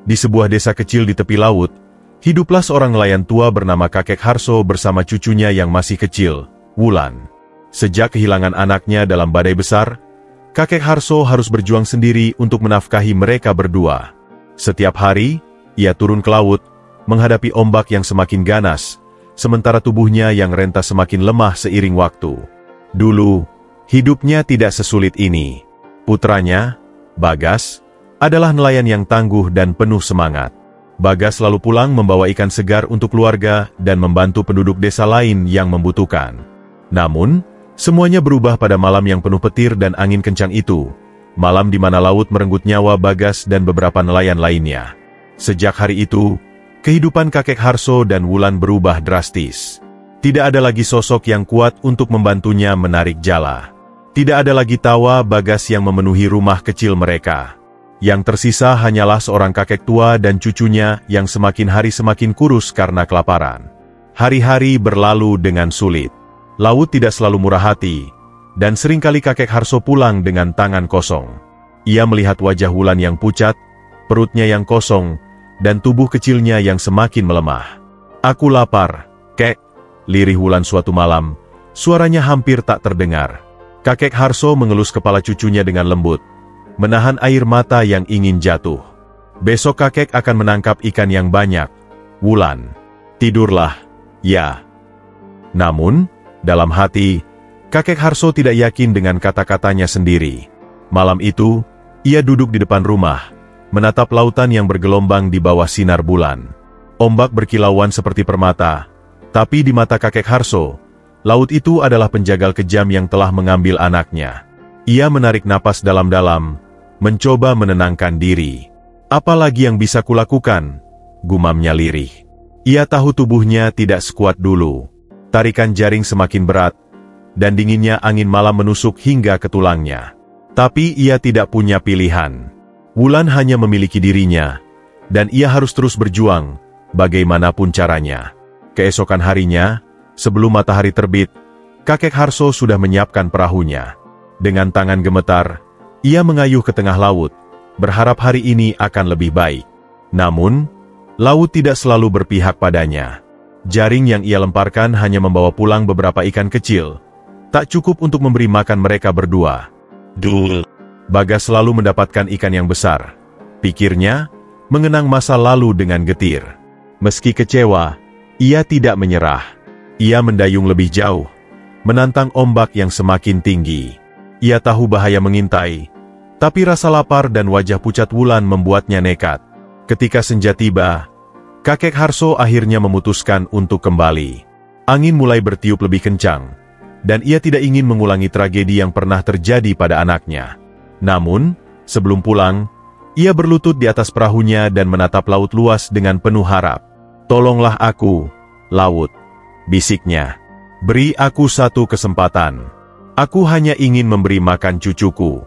Di sebuah desa kecil di tepi laut, hiduplah seorang nelayan tua bernama Kakek Harso bersama cucunya yang masih kecil, Wulan. Sejak kehilangan anaknya dalam badai besar, Kakek Harso harus berjuang sendiri untuk menafkahi mereka berdua. Setiap hari, ia turun ke laut, menghadapi ombak yang semakin ganas, sementara tubuhnya yang renta semakin lemah seiring waktu. Dulu, hidupnya tidak sesulit ini. Putranya, Bagas, adalah nelayan yang tangguh dan penuh semangat. Bagas selalu pulang membawa ikan segar untuk keluarga dan membantu penduduk desa lain yang membutuhkan. Namun, semuanya berubah pada malam yang penuh petir dan angin kencang itu. Malam di mana laut merenggut nyawa Bagas dan beberapa nelayan lainnya. Sejak hari itu, kehidupan Kakek Harso dan Wulan berubah drastis. Tidak ada lagi sosok yang kuat untuk membantunya menarik jala. Tidak ada lagi tawa Bagas yang memenuhi rumah kecil mereka. Yang tersisa hanyalah seorang kakek tua dan cucunya yang semakin hari semakin kurus karena kelaparan. Hari-hari berlalu dengan sulit. Laut tidak selalu murah hati, dan seringkali Kakek Harso pulang dengan tangan kosong. Ia melihat wajah Wulan yang pucat, perutnya yang kosong, dan tubuh kecilnya yang semakin melemah. "Aku lapar, Kek," lirih Wulan suatu malam. Suaranya hampir tak terdengar. Kakek Harso mengelus kepala cucunya dengan lembut, menahan air mata yang ingin jatuh. "Besok kakek akan menangkap ikan yang banyak, Wulan. Tidurlah, ya." Namun, dalam hati, Kakek Harso tidak yakin dengan kata-katanya sendiri. Malam itu, ia duduk di depan rumah, menatap lautan yang bergelombang di bawah sinar bulan. Ombak berkilauan seperti permata, tapi di mata Kakek Harso, laut itu adalah penjagal kejam yang telah mengambil anaknya. Ia menarik napas dalam-dalam, mencoba menenangkan diri. "Apa lagi yang bisa kulakukan?" gumamnya lirih. Ia tahu tubuhnya tidak sekuat dulu. Tarikan jaring semakin berat, dan dinginnya angin malam menusuk hingga ke tulangnya. Tapi ia tidak punya pilihan. Wulan hanya memiliki dirinya, dan ia harus terus berjuang, bagaimanapun caranya. Keesokan harinya, sebelum matahari terbit, Kakek Harso sudah menyiapkan perahunya. Dengan tangan gemetar, ia mengayuh ke tengah laut, berharap hari ini akan lebih baik. Namun, laut tidak selalu berpihak padanya. Jaring yang ia lemparkan hanya membawa pulang beberapa ikan kecil, tak cukup untuk memberi makan mereka berdua. Bagas selalu mendapatkan ikan yang besar, pikirnya, mengenang masa lalu dengan getir. Meski kecewa, ia tidak menyerah. Ia mendayung lebih jauh, menantang ombak yang semakin tinggi. Ia tahu bahaya mengintai, tapi rasa lapar dan wajah pucat Wulan membuatnya nekat. Ketika senja tiba, Kakek Harso akhirnya memutuskan untuk kembali. Angin mulai bertiup lebih kencang, dan ia tidak ingin mengulangi tragedi yang pernah terjadi pada anaknya. Namun, sebelum pulang, ia berlutut di atas perahunya dan menatap laut luas dengan penuh harap. "Tolonglah aku, laut," bisiknya. "Beri aku satu kesempatan. Aku hanya ingin memberi makan cucuku."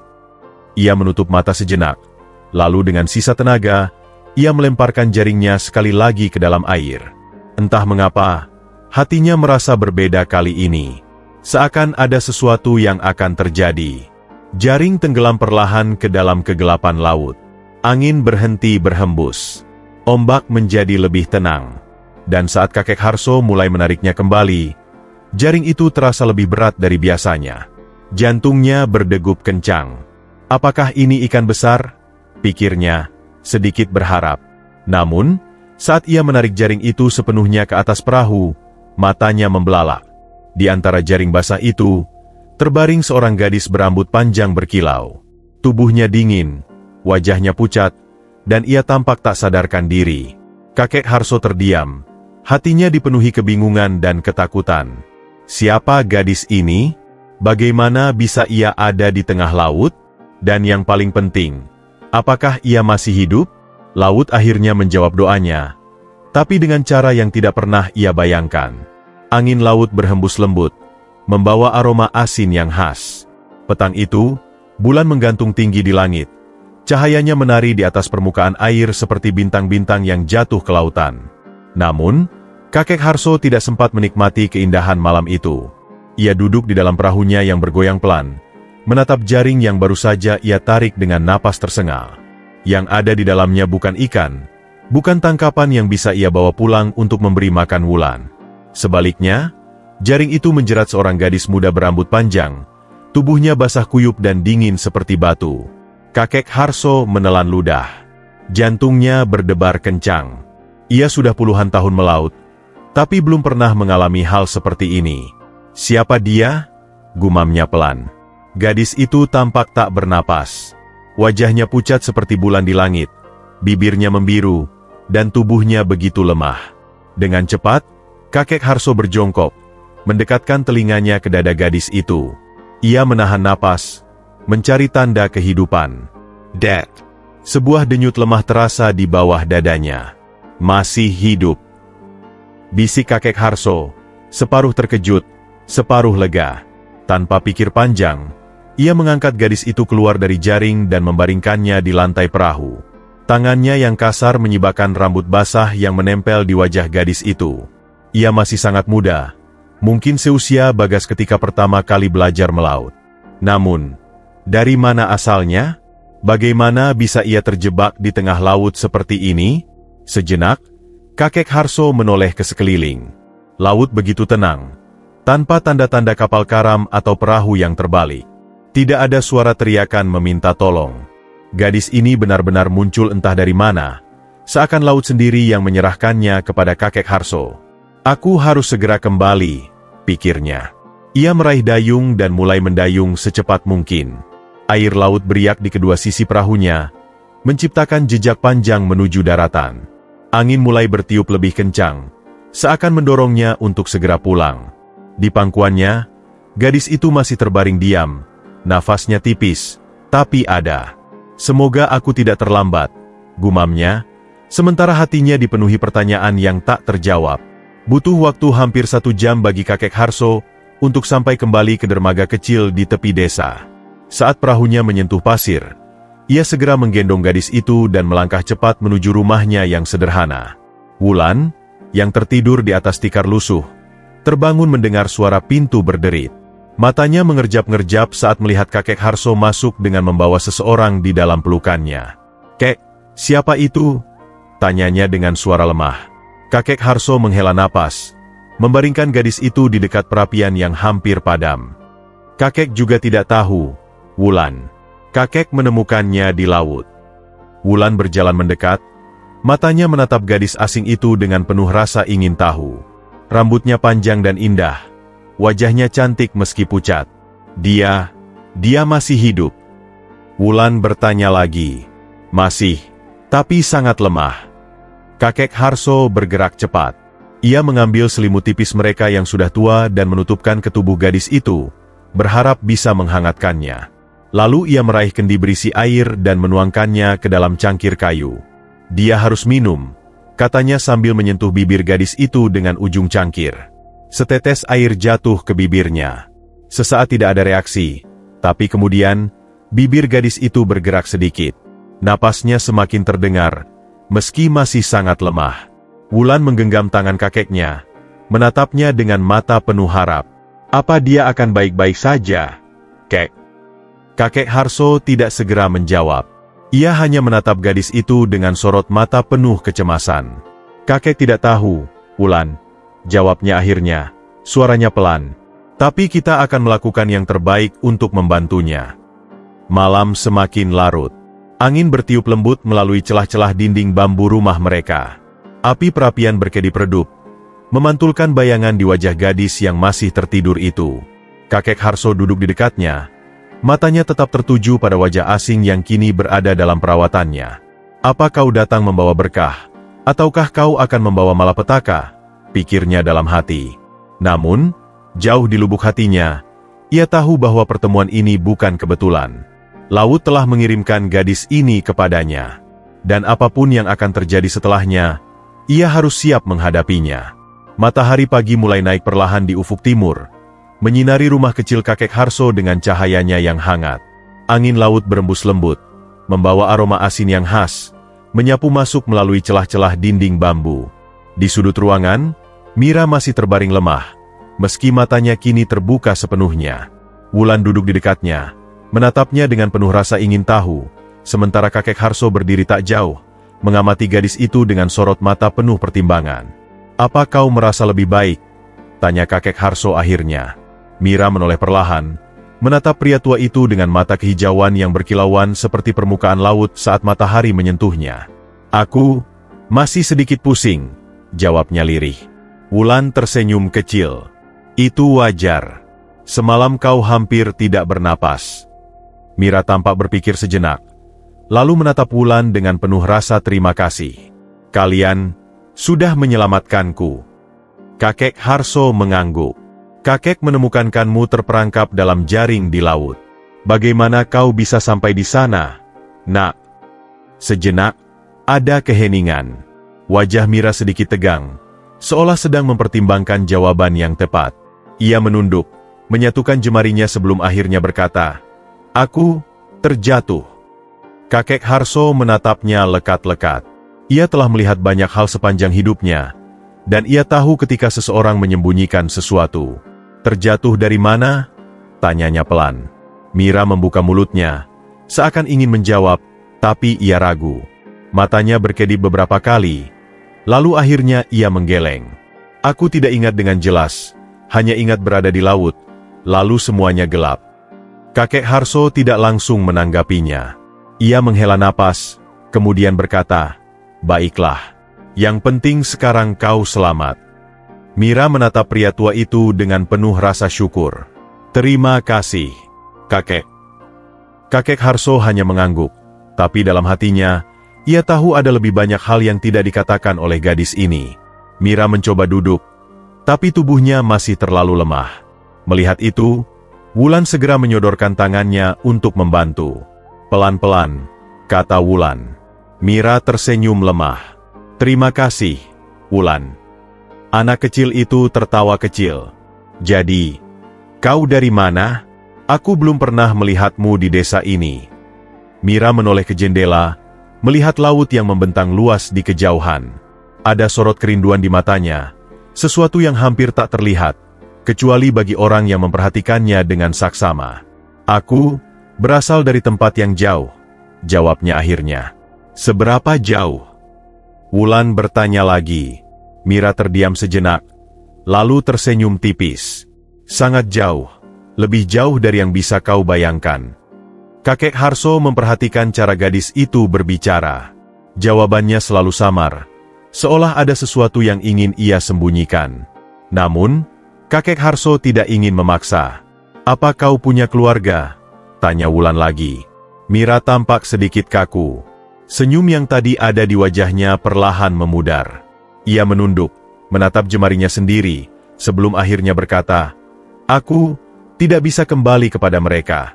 Ia menutup mata sejenak, lalu dengan sisa tenaga, ia melemparkan jaringnya sekali lagi ke dalam air. Entah mengapa, hatinya merasa berbeda kali ini. Seakan ada sesuatu yang akan terjadi. Jaring tenggelam perlahan ke dalam kegelapan laut. Angin berhenti berhembus. Ombak menjadi lebih tenang. Dan saat Kakek Harso mulai menariknya kembali, jaring itu terasa lebih berat dari biasanya. Jantungnya berdegup kencang. "Apakah ini ikan besar?" pikirnya, sedikit berharap. Namun, saat ia menarik jaring itu sepenuhnya ke atas perahu, matanya membelalak. Di antara jaring basah itu, terbaring seorang gadis berambut panjang berkilau. Tubuhnya dingin, wajahnya pucat, dan ia tampak tak sadarkan diri. Kakek Harso terdiam, hatinya dipenuhi kebingungan dan ketakutan. Siapa gadis ini? Bagaimana bisa ia ada di tengah laut? Dan yang paling penting, apakah ia masih hidup? Laut akhirnya menjawab doanya, tapi dengan cara yang tidak pernah ia bayangkan. Angin laut berhembus lembut, membawa aroma asin yang khas. Petang itu, bulan menggantung tinggi di langit. Cahayanya menari di atas permukaan air seperti bintang-bintang yang jatuh ke lautan. Namun, Kakek Harso tidak sempat menikmati keindahan malam itu. Ia duduk di dalam perahunya yang bergoyang pelan, menatap jaring yang baru saja ia tarik dengan napas tersengal. Yang ada di dalamnya bukan ikan, bukan tangkapan yang bisa ia bawa pulang untuk memberi makan Wulan. Sebaliknya, jaring itu menjerat seorang gadis muda berambut panjang, tubuhnya basah kuyup dan dingin seperti batu. Kakek Harso menelan ludah. Jantungnya berdebar kencang. Ia sudah puluhan tahun melaut, tapi belum pernah mengalami hal seperti ini. "Siapa dia?" gumamnya pelan. Gadis itu tampak tak bernapas. Wajahnya pucat seperti bulan di langit, bibirnya membiru, dan tubuhnya begitu lemah. Dengan cepat, kakek Harso berjongkok, mendekatkan telinganya ke dada gadis itu. Ia menahan napas, mencari tanda kehidupan. "Dad!" Sebuah denyut lemah terasa di bawah dadanya. "Masih hidup," bisik kakek Harso, separuh terkejut, separuh lega. Tanpa pikir panjang, ia mengangkat gadis itu keluar dari jaring dan membaringkannya di lantai perahu. Tangannya yang kasar menyibakkan rambut basah yang menempel di wajah gadis itu. Ia masih sangat muda, mungkin seusia Bagas ketika pertama kali belajar melaut. Namun, dari mana asalnya? Bagaimana bisa ia terjebak di tengah laut seperti ini? Sejenak, kakek Harso menoleh ke sekeliling. Laut begitu tenang, tanpa tanda-tanda kapal karam atau perahu yang terbalik. Tidak ada suara teriakan meminta tolong. Gadis ini benar-benar muncul entah dari mana, seakan laut sendiri yang menyerahkannya kepada kakek Harso. "Aku harus segera kembali," pikirnya. Ia meraih dayung dan mulai mendayung secepat mungkin. Air laut beriak di kedua sisi perahunya, menciptakan jejak panjang menuju daratan. Angin mulai bertiup lebih kencang, seakan mendorongnya untuk segera pulang. Di pangkuannya, gadis itu masih terbaring diam, nafasnya tipis, tapi ada. "Semoga aku tidak terlambat," gumamnya, sementara hatinya dipenuhi pertanyaan yang tak terjawab. Butuh waktu hampir 1 jam bagi kakek Harso untuk sampai kembali ke dermaga kecil di tepi desa. Saat perahunya menyentuh pasir, ia segera menggendong gadis itu dan melangkah cepat menuju rumahnya yang sederhana. Wulan, yang tertidur di atas tikar lusuh, terbangun mendengar suara pintu berderit. Matanya mengerjap-ngerjap saat melihat kakek Harso masuk dengan membawa seseorang di dalam pelukannya. "Kek, siapa itu?" tanyanya dengan suara lemah. Kakek Harso menghela napas, membaringkan gadis itu di dekat perapian yang hampir padam. Kakek juga tidak tahu, Wulan. Kakek menemukannya di laut. Wulan berjalan mendekat, matanya menatap gadis asing itu dengan penuh rasa ingin tahu. Rambutnya panjang dan indah, wajahnya cantik meski pucat. Dia masih hidup?" Wulan bertanya lagi. "Masih, tapi sangat lemah." Kakek Harso bergerak cepat. Ia mengambil selimut tipis mereka yang sudah tua dan menutupkan ke tubuh gadis itu, berharap bisa menghangatkannya. Lalu ia meraih kendi berisi air dan menuangkannya ke dalam cangkir kayu. "Dia harus minum," katanya sambil menyentuh bibir gadis itu dengan ujung cangkir. Setetes air jatuh ke bibirnya. Sesaat tidak ada reaksi, tapi kemudian, bibir gadis itu bergerak sedikit. Napasnya semakin terdengar, meski masih sangat lemah. Wulan menggenggam tangan kakeknya, menatapnya dengan mata penuh harap. "Apa dia akan baik-baik saja, Kek?" Kakek Harso tidak segera menjawab. Ia hanya menatap gadis itu dengan sorot mata penuh kecemasan. "Kakek tidak tahu, Wulan," jawabnya akhirnya, suaranya pelan. "Tapi kita akan melakukan yang terbaik untuk membantunya." Malam semakin larut. Angin bertiup lembut melalui celah-celah dinding bambu rumah mereka. Api perapian berkedip redup, memantulkan bayangan di wajah gadis yang masih tertidur itu. Kakek Harso duduk di dekatnya, matanya tetap tertuju pada wajah asing yang kini berada dalam perawatannya. "Apa kau datang membawa berkah, ataukah kau akan membawa malapetaka?" pikirnya dalam hati. Namun, jauh di lubuk hatinya, ia tahu bahwa pertemuan ini bukan kebetulan. Laut telah mengirimkan gadis ini kepadanya. Dan apapun yang akan terjadi setelahnya, ia harus siap menghadapinya. Matahari pagi mulai naik perlahan di ufuk timur, menyinari rumah kecil kakek Harso dengan cahayanya yang hangat. Angin laut berembus lembut, membawa aroma asin yang khas, menyapu masuk melalui celah-celah dinding bambu. Di sudut ruangan, Mira masih terbaring lemah, meski matanya kini terbuka sepenuhnya. Wulan duduk di dekatnya, menatapnya dengan penuh rasa ingin tahu, sementara kakek Harso berdiri tak jauh, mengamati gadis itu dengan sorot mata penuh pertimbangan. "Apa kau merasa lebih baik?" tanya kakek Harso akhirnya. Mira menoleh perlahan, menatap pria tua itu dengan mata kehijauan yang berkilauan seperti permukaan laut saat matahari menyentuhnya. "Aku masih sedikit pusing," jawabnya lirih. Wulan tersenyum kecil. "Itu wajar. Semalam kau hampir tidak bernapas." Mira tampak berpikir sejenak, lalu menatap Wulan dengan penuh rasa terima kasih. "Kalian sudah menyelamatkanku." Kakek Harso mengangguk. "Kakek menemukanmu terperangkap dalam jaring di laut. Bagaimana kau bisa sampai di sana, Nak?" Sejenak, ada keheningan. Wajah Mira sedikit tegang, seolah sedang mempertimbangkan jawaban yang tepat. Ia menunduk, menyatukan jemarinya sebelum akhirnya berkata, "Aku terjatuh." Kakek Harso menatapnya lekat-lekat. Ia telah melihat banyak hal sepanjang hidupnya, dan ia tahu ketika seseorang menyembunyikan sesuatu. "Terjatuh dari mana?" tanyanya pelan. Mira membuka mulutnya, seakan ingin menjawab, tapi ia ragu. Matanya berkedip beberapa kali, lalu akhirnya ia menggeleng. "Aku tidak ingat dengan jelas, hanya ingat berada di laut, lalu semuanya gelap." Kakek Harso tidak langsung menanggapinya. Ia menghela napas, kemudian berkata, "Baiklah, yang penting sekarang kau selamat." Mira menatap pria tua itu dengan penuh rasa syukur. "Terima kasih, kakek." Kakek Harso hanya mengangguk, tapi dalam hatinya, ia tahu ada lebih banyak hal yang tidak dikatakan oleh gadis ini. Mira mencoba duduk, tapi tubuhnya masih terlalu lemah. Melihat itu, Wulan segera menyodorkan tangannya untuk membantu. "Pelan-pelan," kata Wulan. Mira tersenyum lemah. "Terima kasih, Wulan." Anak kecil itu tertawa kecil. "Jadi, kau dari mana? Aku belum pernah melihatmu di desa ini." Mira menoleh ke jendela, melihat laut yang membentang luas di kejauhan. Ada sorot kerinduan di matanya, sesuatu yang hampir tak terlihat, kecuali bagi orang yang memperhatikannya dengan saksama. "Aku berasal dari tempat yang jauh," jawabnya akhirnya. "Seberapa jauh?" Wulan bertanya lagi. Mira terdiam sejenak, lalu tersenyum tipis. "Sangat jauh, lebih jauh dari yang bisa kau bayangkan." Kakek Harso memperhatikan cara gadis itu berbicara. Jawabannya selalu samar, seolah ada sesuatu yang ingin ia sembunyikan. Namun, kakek Harso tidak ingin memaksa. "Apa kau punya keluarga?" tanya Wulan lagi. Mira tampak sedikit kaku. Senyum yang tadi ada di wajahnya perlahan memudar. Ia menunduk, menatap jemarinya sendiri, sebelum akhirnya berkata, "Aku tidak bisa kembali kepada mereka."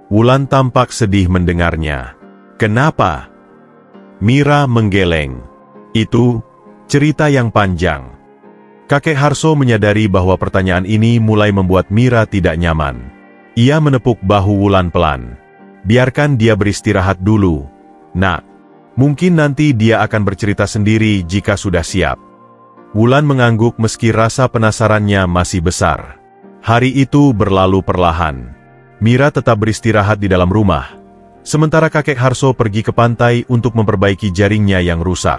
Wulan tampak sedih mendengarnya. "Kenapa?" Mira menggeleng. "Itu cerita yang panjang." Kakek Harso menyadari bahwa pertanyaan ini mulai membuat Mira tidak nyaman. Ia menepuk bahu Wulan pelan. "Biarkan dia beristirahat dulu, Nak. Mungkin nanti dia akan bercerita sendiri jika sudah siap." Wulan mengangguk meski rasa penasarannya masih besar. Hari itu berlalu perlahan. Mira tetap beristirahat di dalam rumah, sementara kakek Harso pergi ke pantai untuk memperbaiki jaringnya yang rusak.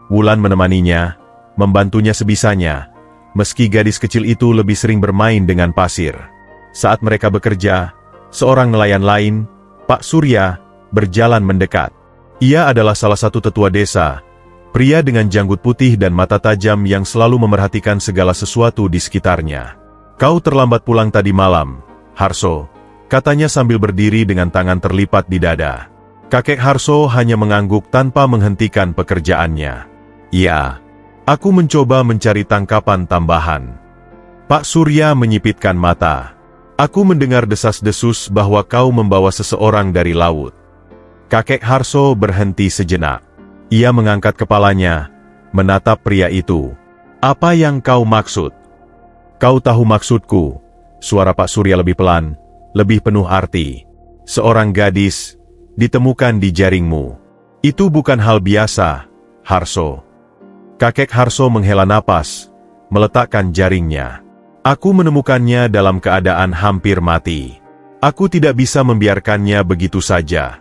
Wulan menemaninya, membantunya sebisanya, meski gadis kecil itu lebih sering bermain dengan pasir. Saat mereka bekerja, seorang nelayan lain, Pak Surya, berjalan mendekat. Ia adalah salah satu tetua desa, pria dengan janggut putih dan mata tajam yang selalu memerhatikan segala sesuatu di sekitarnya. "Kau terlambat pulang tadi malam, Harso," katanya sambil berdiri dengan tangan terlipat di dada. Kakek Harso hanya mengangguk tanpa menghentikan pekerjaannya. "Ya, aku mencoba mencari tangkapan tambahan." Pak Surya menyipitkan mata. "Aku mendengar desas-desus bahwa kau membawa seseorang dari laut." Kakek Harso berhenti sejenak. Ia mengangkat kepalanya, menatap pria itu. "Apa yang kau maksud?" "Kau tahu maksudku." Suara Pak Surya lebih pelan, lebih penuh arti. "Seorang gadis ditemukan di jaringmu. Itu bukan hal biasa, Harso." Kakek Harso menghela napas, meletakkan jaringnya. "Aku menemukannya dalam keadaan hampir mati. Aku tidak bisa membiarkannya begitu saja."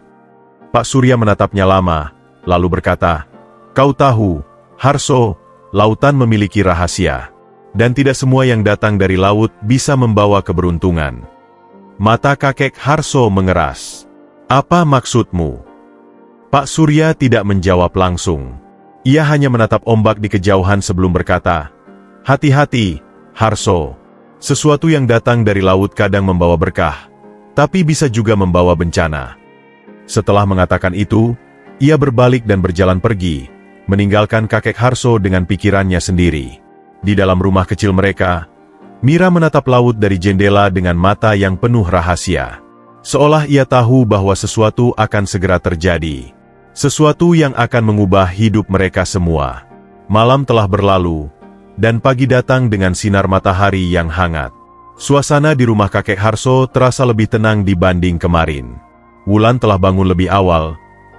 Pak Surya menatapnya lama, lalu berkata, "Kau tahu, Harso, lautan memiliki rahasia. Dan tidak semua yang datang dari laut bisa membawa keberuntungan." Mata kakek Harso mengeras. "Apa maksudmu?" Pak Surya tidak menjawab langsung. Ia hanya menatap ombak di kejauhan sebelum berkata, "Hati-hati, Harso. Sesuatu yang datang dari laut kadang membawa berkah, tapi bisa juga membawa bencana." Setelah mengatakan itu, ia berbalik dan berjalan pergi, meninggalkan kakek Harso dengan pikirannya sendiri. Di dalam rumah kecil mereka, Mira menatap laut dari jendela dengan mata yang penuh rahasia. Seolah ia tahu bahwa sesuatu akan segera terjadi. Sesuatu yang akan mengubah hidup mereka semua. Malam telah berlalu, dan pagi datang dengan sinar matahari yang hangat. Suasana di rumah kakek Harso terasa lebih tenang dibanding kemarin. Wulan telah bangun lebih awal,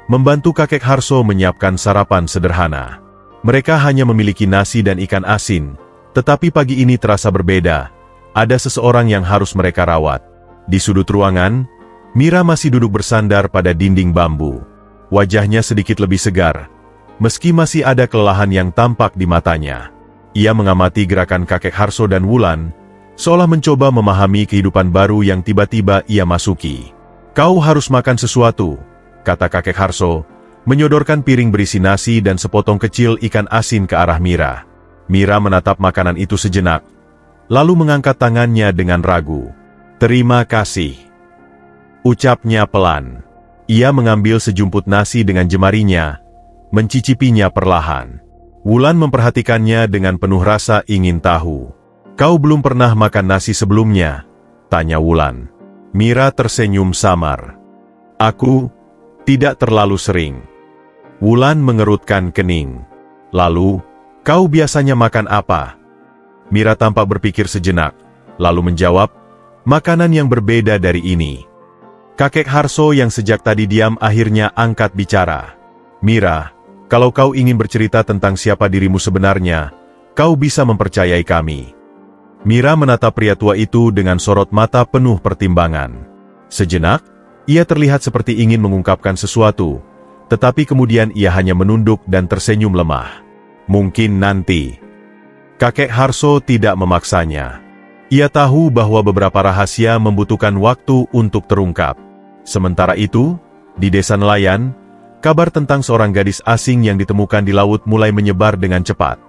membantu kakek Harso menyiapkan sarapan sederhana. Mereka hanya memiliki nasi dan ikan asin, tetapi pagi ini terasa berbeda. Ada seseorang yang harus mereka rawat. Di sudut ruangan, Mira masih duduk bersandar pada dinding bambu. Wajahnya sedikit lebih segar, meski masih ada kelelahan yang tampak di matanya. Ia mengamati gerakan kakek Harso dan Wulan, seolah mencoba memahami kehidupan baru yang tiba-tiba ia masuki. "Kau harus makan sesuatu," kata kakek Harso, menyodorkan piring berisi nasi dan sepotong kecil ikan asin ke arah Mira. Mira menatap makanan itu sejenak, lalu mengangkat tangannya dengan ragu. "Terima kasih," ucapnya pelan. Ia mengambil sejumput nasi dengan jemarinya, mencicipinya perlahan. Wulan memperhatikannya dengan penuh rasa ingin tahu. "Kau belum pernah makan nasi sebelumnya?" tanya Wulan. Mira tersenyum samar. "Aku tidak terlalu sering." Wulan mengerutkan kening. "Lalu, kau biasanya makan apa?" Mira tampak berpikir sejenak, lalu menjawab, "Makanan yang berbeda dari ini." Kakek Harso yang sejak tadi diam akhirnya angkat bicara. "Mira, kalau kau ingin bercerita tentang siapa dirimu sebenarnya, kau bisa mempercayai kami." Mira menatap pria tua itu dengan sorot mata penuh pertimbangan. Sejenak, ia terlihat seperti ingin mengungkapkan sesuatu, tetapi kemudian ia hanya menunduk dan tersenyum lemah. "Mungkin nanti." Kakek Harso tidak memaksanya. Ia tahu bahwa beberapa rahasia membutuhkan waktu untuk terungkap. Sementara itu, di desa nelayan, kabar tentang seorang gadis asing yang ditemukan di laut mulai menyebar dengan cepat.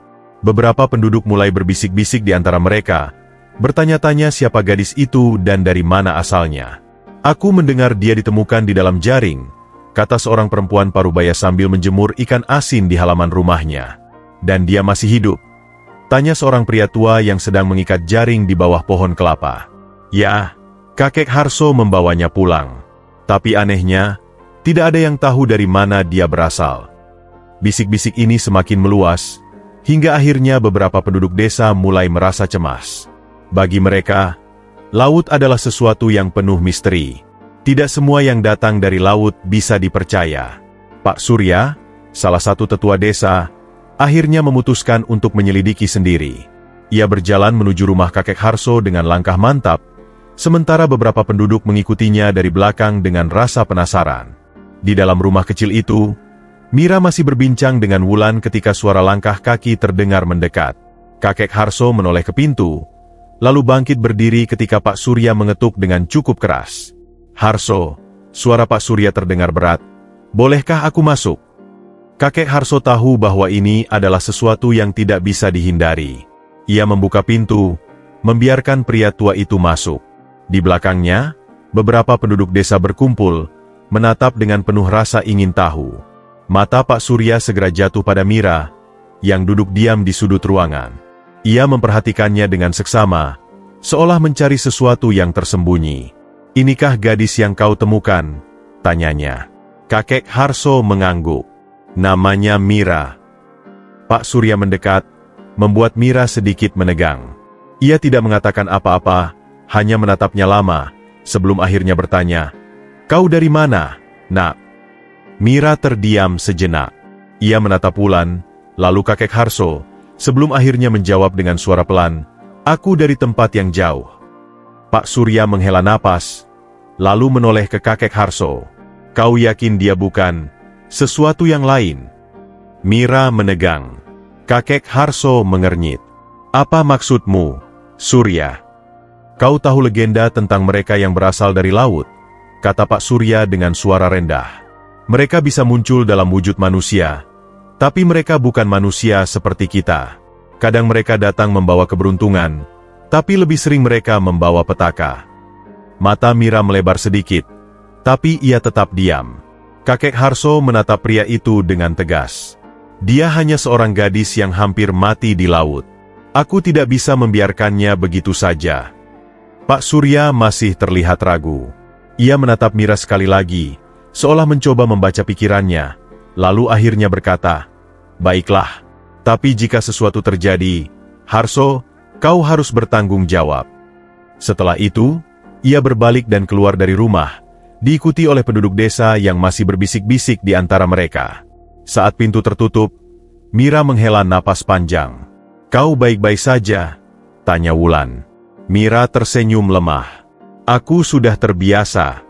Beberapa penduduk mulai berbisik-bisik di antara mereka, bertanya-tanya siapa gadis itu dan dari mana asalnya. "Aku mendengar dia ditemukan di dalam jaring," kata seorang perempuan parubaya sambil menjemur ikan asin di halaman rumahnya. "Dan dia masih hidup?" tanya seorang pria tua yang sedang mengikat jaring di bawah pohon kelapa. "Ya, kakek Harso membawanya pulang. Tapi anehnya, tidak ada yang tahu dari mana dia berasal." Bisik-bisik ini semakin meluas, hingga akhirnya beberapa penduduk desa mulai merasa cemas. Bagi mereka, laut adalah sesuatu yang penuh misteri. Tidak semua yang datang dari laut bisa dipercaya. Pak Surya, salah satu tetua desa, akhirnya memutuskan untuk menyelidiki sendiri. Ia berjalan menuju rumah kakek Harso dengan langkah mantap, sementara beberapa penduduk mengikutinya dari belakang dengan rasa penasaran. Di dalam rumah kecil itu, Mira masih berbincang dengan Wulan ketika suara langkah kaki terdengar mendekat. Kakek Harso menoleh ke pintu, lalu bangkit berdiri ketika Pak Surya mengetuk dengan cukup keras. "Harso," suara Pak Surya terdengar berat, "bolehkah aku masuk?" Kakek Harso tahu bahwa ini adalah sesuatu yang tidak bisa dihindari. Ia membuka pintu, membiarkan pria tua itu masuk. Di belakangnya, beberapa penduduk desa berkumpul, menatap dengan penuh rasa ingin tahu. Mata Pak Surya segera jatuh pada Mira, yang duduk diam di sudut ruangan. Ia memperhatikannya dengan seksama, seolah mencari sesuatu yang tersembunyi. "Inikah gadis yang kau temukan?" tanyanya. Kakek Harso mengangguk. "Namanya Mira." Pak Surya mendekat, membuat Mira sedikit menegang. Ia tidak mengatakan apa-apa, hanya menatapnya lama, sebelum akhirnya bertanya, "Kau dari mana, Nak?" Mira terdiam sejenak. Ia menatap Wulan, lalu kakek Harso, sebelum akhirnya menjawab dengan suara pelan, "Aku dari tempat yang jauh." Pak Surya menghela napas, lalu menoleh ke kakek Harso. Kau yakin dia bukan sesuatu yang lain? Mira menegang. Kakek Harso mengernyit. Apa maksudmu, Surya? Kau tahu legenda tentang mereka yang berasal dari laut, kata Pak Surya dengan suara rendah. Mereka bisa muncul dalam wujud manusia, tapi mereka bukan manusia seperti kita. Kadang mereka datang membawa keberuntungan, tapi lebih sering mereka membawa petaka. Mata Mira melebar sedikit, tapi ia tetap diam. Kakek Harso menatap pria itu dengan tegas. Dia hanya seorang gadis yang hampir mati di laut. Aku tidak bisa membiarkannya begitu saja. Pak Surya masih terlihat ragu. Ia menatap Mira sekali lagi, seolah mencoba membaca pikirannya, lalu akhirnya berkata, "Baiklah, tapi jika sesuatu terjadi, Harso, kau harus bertanggung jawab." Setelah itu, ia berbalik dan keluar dari rumah, diikuti oleh penduduk desa yang masih berbisik-bisik di antara mereka. Saat pintu tertutup, Mira menghela napas panjang. "Kau baik-baik saja?" tanya Wulan. Mira tersenyum lemah. "Aku sudah terbiasa."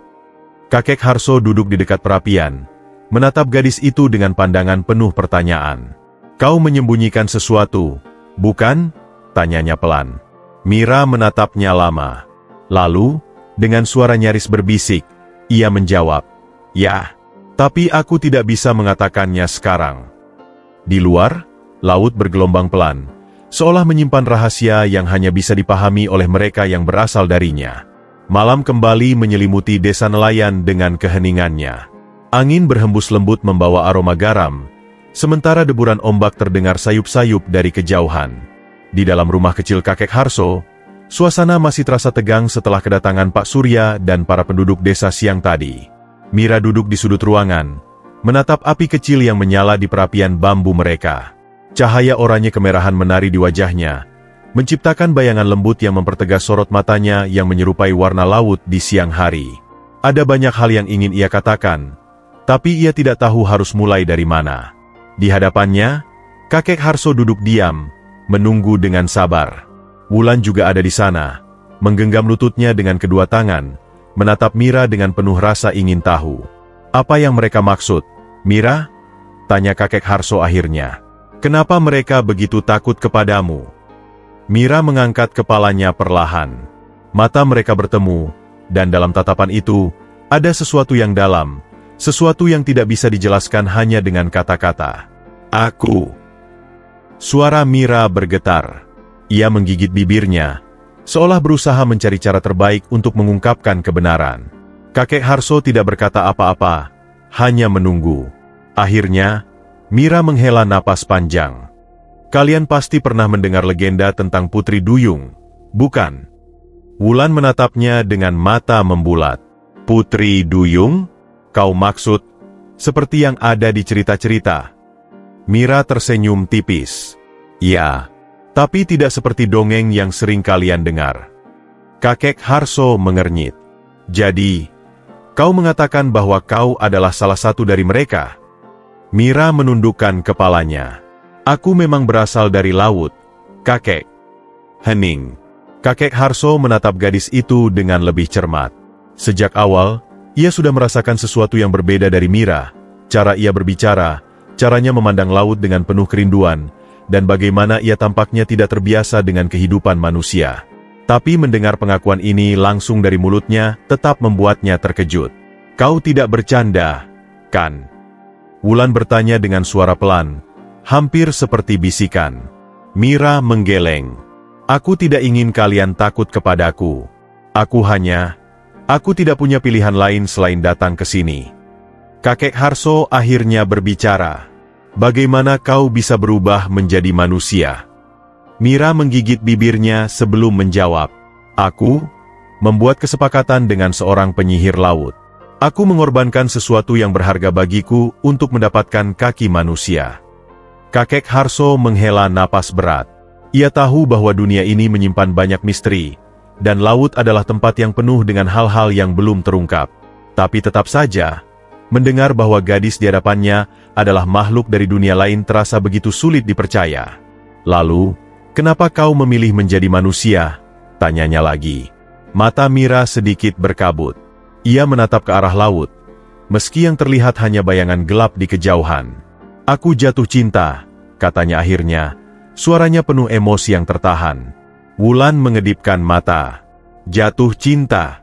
Kakek Harso duduk di dekat perapian, menatap gadis itu dengan pandangan penuh pertanyaan. "Kau menyembunyikan sesuatu, bukan?" tanyanya pelan. Mira menatapnya lama. Lalu, dengan suara nyaris berbisik, ia menjawab, "Ya, tapi aku tidak bisa mengatakannya sekarang." Di luar, laut bergelombang pelan, seolah menyimpan rahasia yang hanya bisa dipahami oleh mereka yang berasal darinya. Malam kembali menyelimuti desa nelayan dengan keheningannya. Angin berhembus lembut membawa aroma garam, sementara deburan ombak terdengar sayup-sayup dari kejauhan. Di dalam rumah kecil kakek Harso, suasana masih terasa tegang setelah kedatangan Pak Surya dan para penduduk desa siang tadi. Mira duduk di sudut ruangan, menatap api kecil yang menyala di perapian bambu mereka. Cahaya oranye kemerahan menari di wajahnya, menciptakan bayangan lembut yang mempertegas sorot matanya yang menyerupai warna laut di siang hari. Ada banyak hal yang ingin ia katakan, tapi ia tidak tahu harus mulai dari mana. Di hadapannya, kakek Harso duduk diam, menunggu dengan sabar. Wulan juga ada di sana, menggenggam lututnya dengan kedua tangan, menatap Mira dengan penuh rasa ingin tahu. "Apa yang mereka maksud, Mira?" tanya kakek Harso akhirnya. "Kenapa mereka begitu takut kepadamu?" Mira mengangkat kepalanya perlahan. Mata mereka bertemu, dan dalam tatapan itu, ada sesuatu yang dalam, sesuatu yang tidak bisa dijelaskan hanya dengan kata-kata. "Aku." Suara Mira bergetar. Ia menggigit bibirnya, seolah berusaha mencari cara terbaik untuk mengungkapkan kebenaran. Kakek Harso tidak berkata apa-apa, hanya menunggu. Akhirnya, Mira menghela napas panjang. "Kalian pasti pernah mendengar legenda tentang Putri Duyung, bukan?" Wulan menatapnya dengan mata membulat. "Putri Duyung? Kau maksud seperti yang ada di cerita-cerita?" Mira tersenyum tipis. "Ya, tapi tidak seperti dongeng yang sering kalian dengar." Kakek Harso mengernyit. "Jadi, kau mengatakan bahwa kau adalah salah satu dari mereka?" Mira menundukkan kepalanya. "Aku memang berasal dari laut, kakek." Hening. Kakek Harso menatap gadis itu dengan lebih cermat. Sejak awal, ia sudah merasakan sesuatu yang berbeda dari Mira. Cara ia berbicara, caranya memandang laut dengan penuh kerinduan, dan bagaimana ia tampaknya tidak terbiasa dengan kehidupan manusia. Tapi mendengar pengakuan ini langsung dari mulutnya tetap membuatnya terkejut. "Kau tidak bercanda, kan?" Wulan bertanya dengan suara pelan, hampir seperti bisikan. Mira menggeleng. "Aku tidak ingin kalian takut kepadaku. Aku tidak punya pilihan lain selain datang ke sini." Kakek Harso akhirnya berbicara. "Bagaimana kau bisa berubah menjadi manusia?" Mira menggigit bibirnya sebelum menjawab. "Aku membuat kesepakatan dengan seorang penyihir laut. Aku mengorbankan sesuatu yang berharga bagiku untuk mendapatkan kaki manusia." Kakek Harso menghela napas berat. Ia tahu bahwa dunia ini menyimpan banyak misteri, dan laut adalah tempat yang penuh dengan hal-hal yang belum terungkap. Tapi tetap saja, mendengar bahwa gadis di hadapannya adalah makhluk dari dunia lain terasa begitu sulit dipercaya. "Lalu, kenapa kau memilih menjadi manusia?" tanyanya lagi. Mata Mira sedikit berkabut. Ia menatap ke arah laut. meski yang terlihat hanya bayangan gelap di kejauhan. "Aku jatuh cinta," katanya akhirnya, suaranya penuh emosi yang tertahan. Wulan mengedipkan mata. "Jatuh cinta?"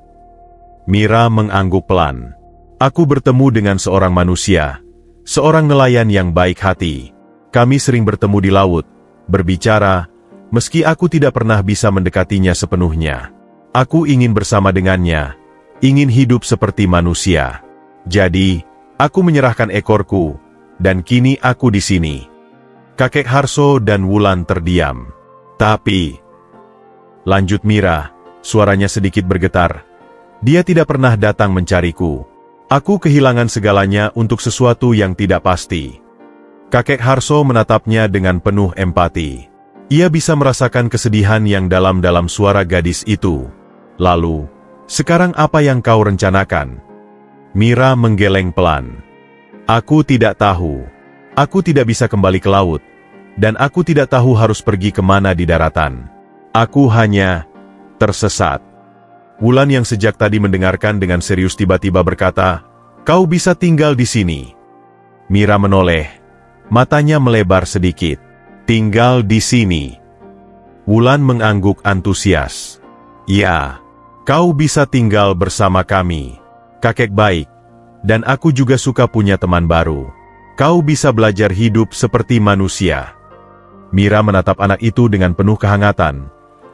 Mira mengangguk pelan. "Aku bertemu dengan seorang manusia, seorang nelayan yang baik hati. Kami sering bertemu di laut, berbicara, meski aku tidak pernah bisa mendekatinya sepenuhnya. Aku ingin bersama dengannya, ingin hidup seperti manusia. Jadi, aku menyerahkan ekorku, dan kini aku di sini." Kakek Harso dan Wulan terdiam. "Tapi," lanjut Mira, suaranya sedikit bergetar, "dia tidak pernah datang mencariku. Aku kehilangan segalanya untuk sesuatu yang tidak pasti." Kakek Harso menatapnya dengan penuh empati. Ia bisa merasakan kesedihan yang dalam-dalam suara gadis itu. "Lalu, sekarang apa yang kau rencanakan?" Mira menggeleng pelan. "Aku tidak tahu. Aku tidak bisa kembali ke laut, dan aku tidak tahu harus pergi kemana di daratan. Aku hanya tersesat." Wulan yang sejak tadi mendengarkan dengan serius tiba-tiba berkata, "Kau bisa tinggal di sini." Mira menoleh, matanya melebar sedikit. "Tinggal di sini?" Wulan mengangguk antusias. "Ya, kau bisa tinggal bersama kami. Kakek baik, dan aku juga suka punya teman baru. Kau bisa belajar hidup seperti manusia." Mira menatap anak itu dengan penuh kehangatan,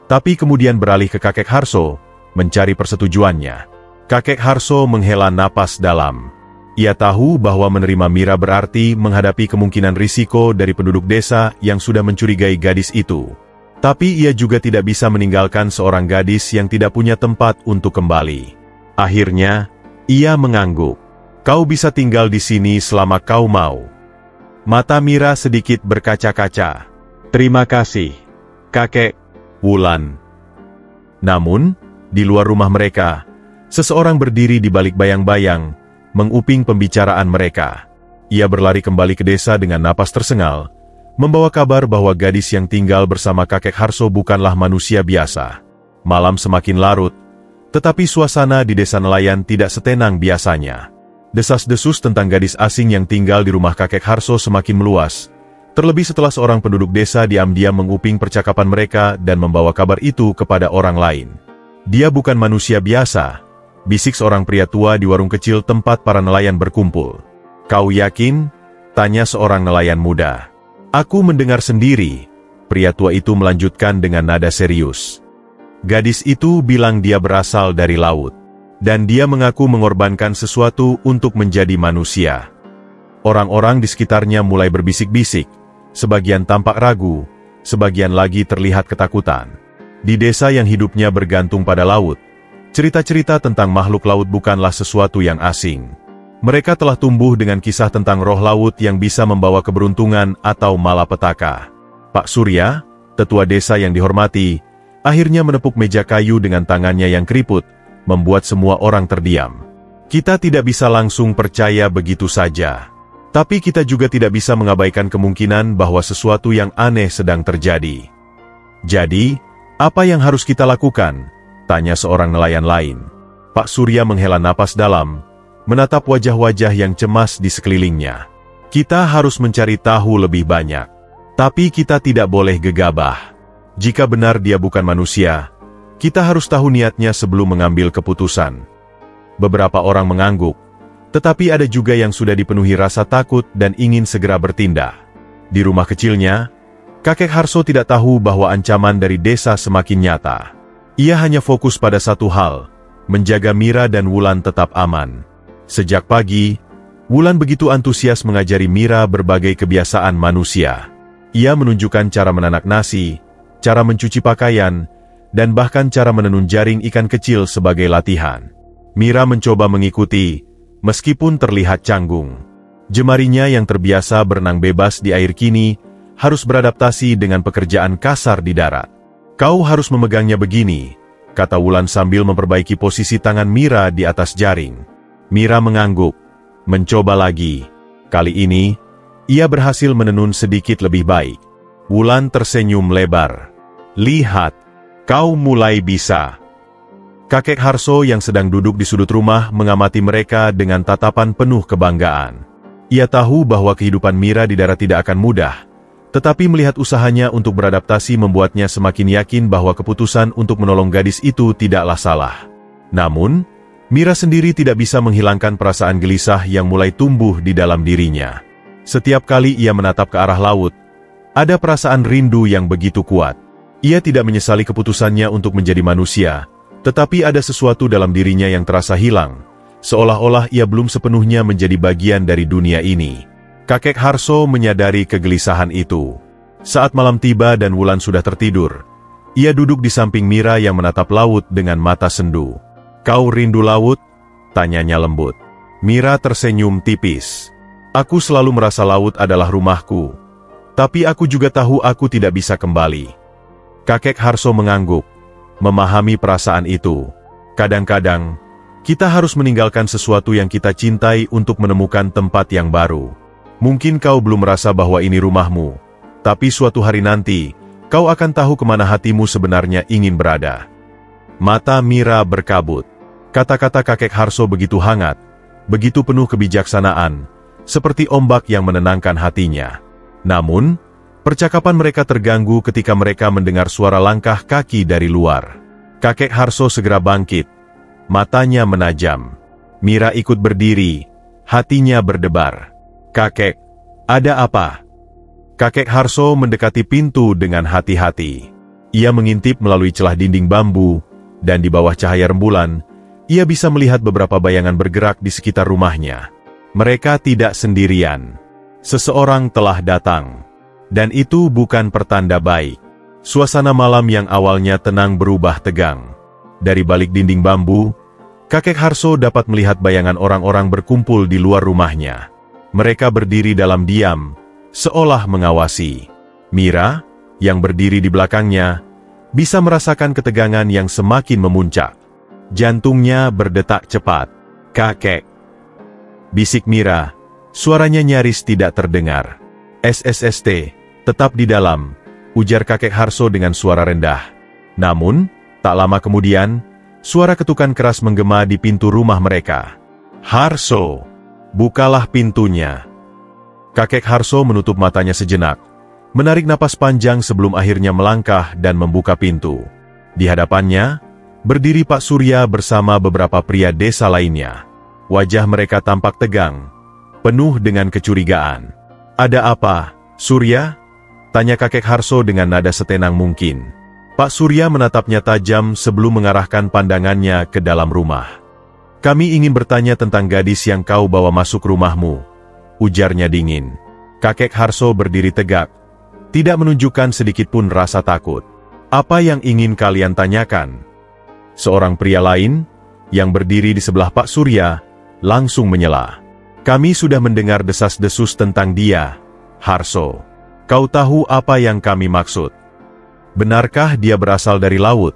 tapi kemudian beralih ke kakek Harso, mencari persetujuannya. Kakek Harso menghela napas dalam. Ia tahu bahwa menerima Mira berarti menghadapi kemungkinan risiko dari penduduk desa yang sudah mencurigai gadis itu. Tapi ia juga tidak bisa meninggalkan seorang gadis yang tidak punya tempat untuk kembali. Akhirnya, ia mengangguk. "Kau bisa tinggal di sini selama kau mau." Mata Mira sedikit berkaca-kaca. "Terima kasih, kakek." Wulan. Namun, di luar rumah mereka, seseorang berdiri di balik bayang-bayang, menguping pembicaraan mereka. Ia berlari kembali ke desa dengan napas tersengal, membawa kabar bahwa gadis yang tinggal bersama kakek Harso bukanlah manusia biasa. Malam semakin larut, tetapi suasana di desa nelayan tidak setenang biasanya. Desas-desus tentang gadis asing yang tinggal di rumah kakek Harso semakin meluas, terlebih setelah seorang penduduk desa diam-diam menguping percakapan mereka dan membawa kabar itu kepada orang lain. "Dia bukan manusia biasa," bisik seorang pria tua di warung kecil tempat para nelayan berkumpul. "Kau yakin?" tanya seorang nelayan muda. "Aku mendengar sendiri," pria tua itu melanjutkan dengan nada serius. "Gadis itu bilang dia berasal dari laut, dan dia mengaku mengorbankan sesuatu untuk menjadi manusia." Orang-orang di sekitarnya mulai berbisik-bisik, sebagian tampak ragu, sebagian lagi terlihat ketakutan. Di desa yang hidupnya bergantung pada laut, cerita-cerita tentang makhluk laut bukanlah sesuatu yang asing. Mereka telah tumbuh dengan kisah tentang roh laut yang bisa membawa keberuntungan atau malapetaka. Pak Surya, tetua desa yang dihormati, akhirnya menepuk meja kayu dengan tangannya yang keriput, membuat semua orang terdiam. "Kita tidak bisa langsung percaya begitu saja. Tapi kita juga tidak bisa mengabaikan kemungkinan bahwa sesuatu yang aneh sedang terjadi." "Jadi, apa yang harus kita lakukan?" tanya seorang nelayan lain. Pak Surya menghela napas dalam, menatap wajah-wajah yang cemas di sekelilingnya. "Kita harus mencari tahu lebih banyak. Tapi kita tidak boleh gegabah. Jika benar dia bukan manusia, kita harus tahu niatnya sebelum mengambil keputusan." Beberapa orang mengangguk, tetapi ada juga yang sudah dipenuhi rasa takut dan ingin segera bertindak. Di rumah kecilnya, kakek Harso tidak tahu bahwa ancaman dari desa semakin nyata. Ia hanya fokus pada satu hal, menjaga Mira dan Wulan tetap aman. Sejak pagi, Wulan begitu antusias mengajari Mira berbagai kebiasaan manusia. Ia menunjukkan cara menanak nasi, cara mencuci pakaian, dan bahkan cara menenun jaring ikan kecil sebagai latihan. Mira mencoba mengikuti, meskipun terlihat canggung. Jemarinya yang terbiasa berenang bebas di air kini, harus beradaptasi dengan pekerjaan kasar di darat. "Kau harus memegangnya begini," kata Wulan sambil memperbaiki posisi tangan Mira di atas jaring. Mira mengangguk, mencoba lagi. Kali ini, ia berhasil menenun sedikit lebih baik. Wulan tersenyum lebar. "Lihat, kau mulai bisa." Kakek Harso yang sedang duduk di sudut rumah mengamati mereka dengan tatapan penuh kebanggaan. Ia tahu bahwa kehidupan Mira di darat tidak akan mudah, tetapi melihat usahanya untuk beradaptasi membuatnya semakin yakin bahwa keputusan untuk menolong gadis itu tidaklah salah. Namun, Mira sendiri tidak bisa menghilangkan perasaan gelisah yang mulai tumbuh di dalam dirinya. Setiap kali ia menatap ke arah laut, ada perasaan rindu yang begitu kuat. Ia tidak menyesali keputusannya untuk menjadi manusia, tetapi ada sesuatu dalam dirinya yang terasa hilang, seolah-olah ia belum sepenuhnya menjadi bagian dari dunia ini. Kakek Harso menyadari kegelisahan itu. Saat malam tiba dan Wulan sudah tertidur, ia duduk di samping Mira yang menatap laut dengan mata sendu. "Kau rindu laut?" tanyanya lembut. Mira tersenyum tipis. "Aku selalu merasa laut adalah rumahku, tapi aku juga tahu aku tidak bisa kembali." Kakek Harso mengangguk, memahami perasaan itu. Kadang-kadang, kita harus meninggalkan sesuatu yang kita cintai untuk menemukan tempat yang baru. Mungkin kau belum merasa bahwa ini rumahmu, tapi suatu hari nanti, kau akan tahu kemana hatimu sebenarnya ingin berada. Mata Mira berkabut. Kata-kata kakek Harso begitu hangat, begitu penuh kebijaksanaan, seperti ombak yang menenangkan hatinya. Namun, percakapan mereka terganggu ketika mereka mendengar suara langkah kaki dari luar. Kakek Harso segera bangkit, matanya menajam. Mira ikut berdiri, hatinya berdebar. "Kakek, ada apa?" Kakek Harso mendekati pintu dengan hati-hati. Ia mengintip melalui celah dinding bambu, dan di bawah cahaya rembulan, ia bisa melihat beberapa bayangan bergerak di sekitar rumahnya. Mereka tidak sendirian. Seseorang telah datang. Dan itu bukan pertanda baik. Suasana malam yang awalnya tenang berubah tegang. Dari balik dinding bambu, kakek Harso dapat melihat bayangan orang-orang berkumpul di luar rumahnya. Mereka berdiri dalam diam, seolah mengawasi. Mira, yang berdiri di belakangnya, bisa merasakan ketegangan yang semakin memuncak. Jantungnya berdetak cepat. "Kakek," bisik Mira, suaranya nyaris tidak terdengar. "SSST, tetap di dalam," ujar kakek Harso dengan suara rendah. Namun, tak lama kemudian, suara ketukan keras menggema di pintu rumah mereka. "Harso, bukalah pintunya." Kakek Harso menutup matanya sejenak, menarik napas panjang sebelum akhirnya melangkah dan membuka pintu. Di hadapannya, berdiri Pak Surya bersama beberapa pria desa lainnya. Wajah mereka tampak tegang, penuh dengan kecurigaan. "Ada apa, Surya?" tanya kakek Harso dengan nada setenang mungkin. Pak Surya menatapnya tajam sebelum mengarahkan pandangannya ke dalam rumah. "Kami ingin bertanya tentang gadis yang kau bawa masuk rumahmu," ujarnya dingin. Kakek Harso berdiri tegak, tidak menunjukkan sedikitpun rasa takut. "Apa yang ingin kalian tanyakan?" Seorang pria lain, yang berdiri di sebelah Pak Surya, langsung menyela. "Kami sudah mendengar desas-desus tentang dia, Harso. Kau tahu apa yang kami maksud?" "Benarkah dia berasal dari laut?"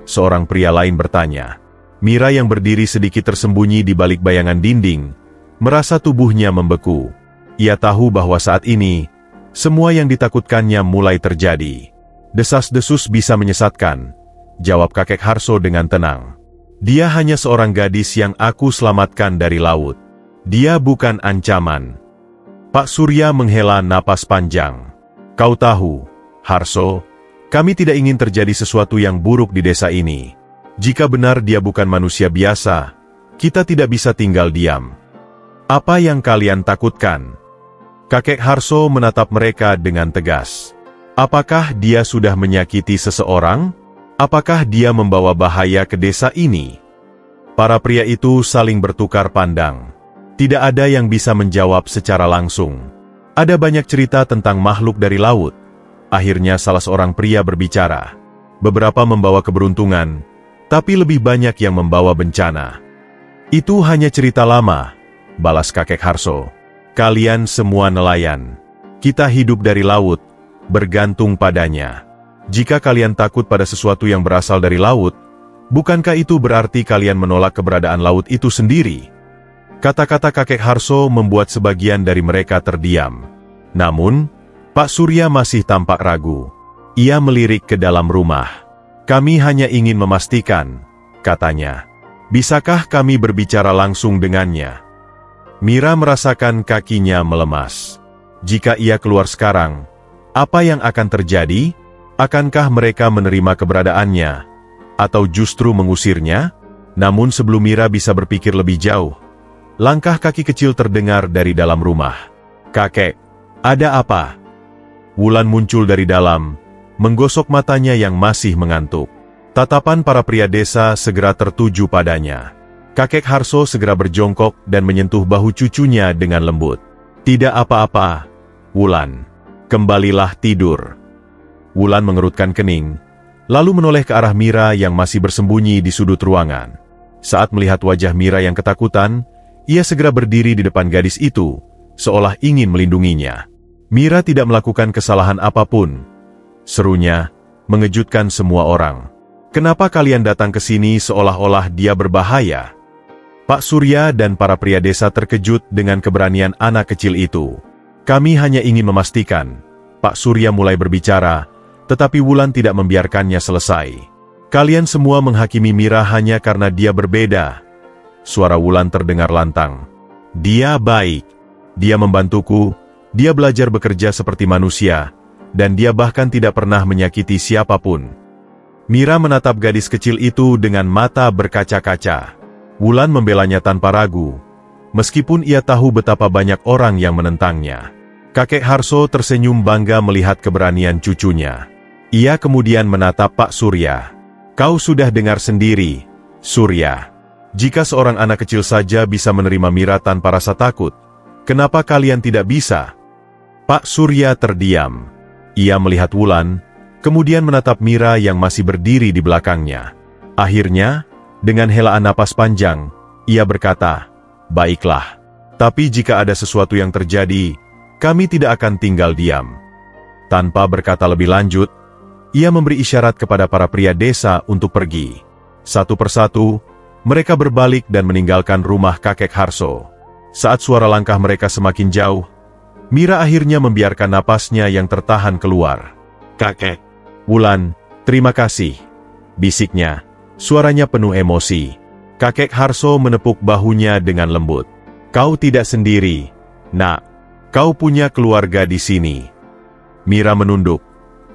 seorang pria lain bertanya. Mira yang berdiri sedikit tersembunyi di balik bayangan dinding, merasa tubuhnya membeku. Ia tahu bahwa saat ini, semua yang ditakutkannya mulai terjadi. "Desas-desus bisa menyesatkan," jawab kakek Harso dengan tenang. "Dia hanya seorang gadis yang aku selamatkan dari laut. Dia bukan ancaman." Pak Surya menghela napas panjang. "Kau tahu, Harso, kami tidak ingin terjadi sesuatu yang buruk di desa ini. Jika benar dia bukan manusia biasa, kita tidak bisa tinggal diam." "Apa yang kalian takutkan?" Kakek Harso menatap mereka dengan tegas. "Apakah dia sudah menyakiti seseorang? Apakah dia membawa bahaya ke desa ini?" Para pria itu saling bertukar pandang. Tidak ada yang bisa menjawab secara langsung. Ada banyak cerita tentang makhluk dari laut. Akhirnya salah seorang pria berbicara. "Beberapa membawa keberuntungan, tapi lebih banyak yang membawa bencana." "Itu hanya cerita lama," balas kakek Harso. "Kalian semua nelayan. Kita hidup dari laut, bergantung padanya. Jika kalian takut pada sesuatu yang berasal dari laut, bukankah itu berarti kalian menolak keberadaan laut itu sendiri?" Kata-kata kakek Harso membuat sebagian dari mereka terdiam. Namun, Pak Surya masih tampak ragu. Ia melirik ke dalam rumah. "Kami hanya ingin memastikan," katanya. Bisakah kami berbicara langsung dengannya? Mira merasakan kakinya melemas. Jika ia keluar sekarang, apa yang akan terjadi? Akankah mereka menerima keberadaannya? Atau justru mengusirnya? Namun sebelum Mira bisa berpikir lebih jauh, langkah kaki kecil terdengar dari dalam rumah. "Kakek, ada apa?" Wulan muncul dari dalam, menggosok matanya yang masih mengantuk. Tatapan para pria desa segera tertuju padanya. Kakek Harso segera berjongkok dan menyentuh bahu cucunya dengan lembut. "Tidak apa-apa, Wulan. Kembalilah tidur." Wulan mengerutkan kening, lalu menoleh ke arah Mira yang masih bersembunyi di sudut ruangan. Saat melihat wajah Mira yang ketakutan, ia segera berdiri di depan gadis itu, seolah ingin melindunginya. "Mira tidak melakukan kesalahan apapun," serunya, mengejutkan semua orang. "Kenapa kalian datang ke sini seolah-olah dia berbahaya?" Pak Surya dan para pria desa terkejut dengan keberanian anak kecil itu. "Kami hanya ingin memastikan," Pak Surya mulai berbicara, tetapi Wulan tidak membiarkannya selesai. "Kalian semua menghakimi Mira hanya karena dia berbeda." Suara Wulan terdengar lantang. "Dia baik. Dia membantuku, dia belajar bekerja seperti manusia, dan dia bahkan tidak pernah menyakiti siapapun." Mira menatap gadis kecil itu dengan mata berkaca-kaca. Wulan membelanya tanpa ragu, meskipun ia tahu betapa banyak orang yang menentangnya. Kakek Harso tersenyum bangga melihat keberanian cucunya. Ia kemudian menatap Pak Surya. "Kau sudah dengar sendiri, Surya. Jika seorang anak kecil saja bisa menerima Mira tanpa rasa takut, kenapa kalian tidak bisa?" Pak Surya terdiam. Ia melihat Wulan, kemudian menatap Mira yang masih berdiri di belakangnya. Akhirnya, dengan helaan napas panjang, ia berkata, "Baiklah. Tapi jika ada sesuatu yang terjadi, kami tidak akan tinggal diam." Tanpa berkata lebih lanjut, ia memberi isyarat kepada para pria desa untuk pergi. Satu persatu, mereka berbalik dan meninggalkan rumah kakek Harso. Saat suara langkah mereka semakin jauh, Mira akhirnya membiarkan napasnya yang tertahan keluar. "Kakek." "Wulan, terima kasih," bisiknya. Suaranya penuh emosi. Kakek Harso menepuk bahunya dengan lembut. "Kau tidak sendiri, Nak. Kau punya keluarga di sini." Mira menunduk.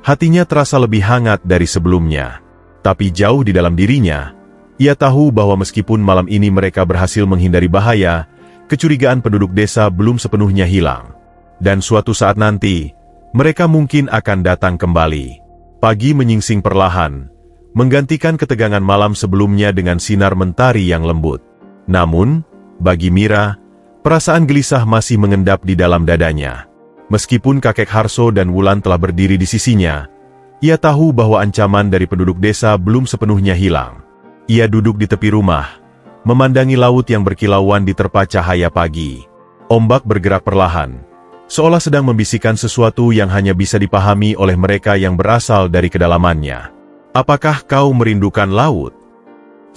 Hatinya terasa lebih hangat dari sebelumnya. Tapi jauh di dalam dirinya, ia tahu bahwa meskipun malam ini mereka berhasil menghindari bahaya, kecurigaan penduduk desa belum sepenuhnya hilang. Dan suatu saat nanti, mereka mungkin akan datang kembali. Pagi menyingsing perlahan, menggantikan ketegangan malam sebelumnya dengan sinar mentari yang lembut. Namun, bagi Mira, perasaan gelisah masih mengendap di dalam dadanya. Meskipun kakek Harso dan Wulan telah berdiri di sisinya, ia tahu bahwa ancaman dari penduduk desa belum sepenuhnya hilang. Ia duduk di tepi rumah, memandangi laut yang berkilauan di terpa cahaya pagi. Ombak bergerak perlahan, seolah sedang membisikkan sesuatu yang hanya bisa dipahami oleh mereka yang berasal dari kedalamannya. "Apakah kau merindukan laut?"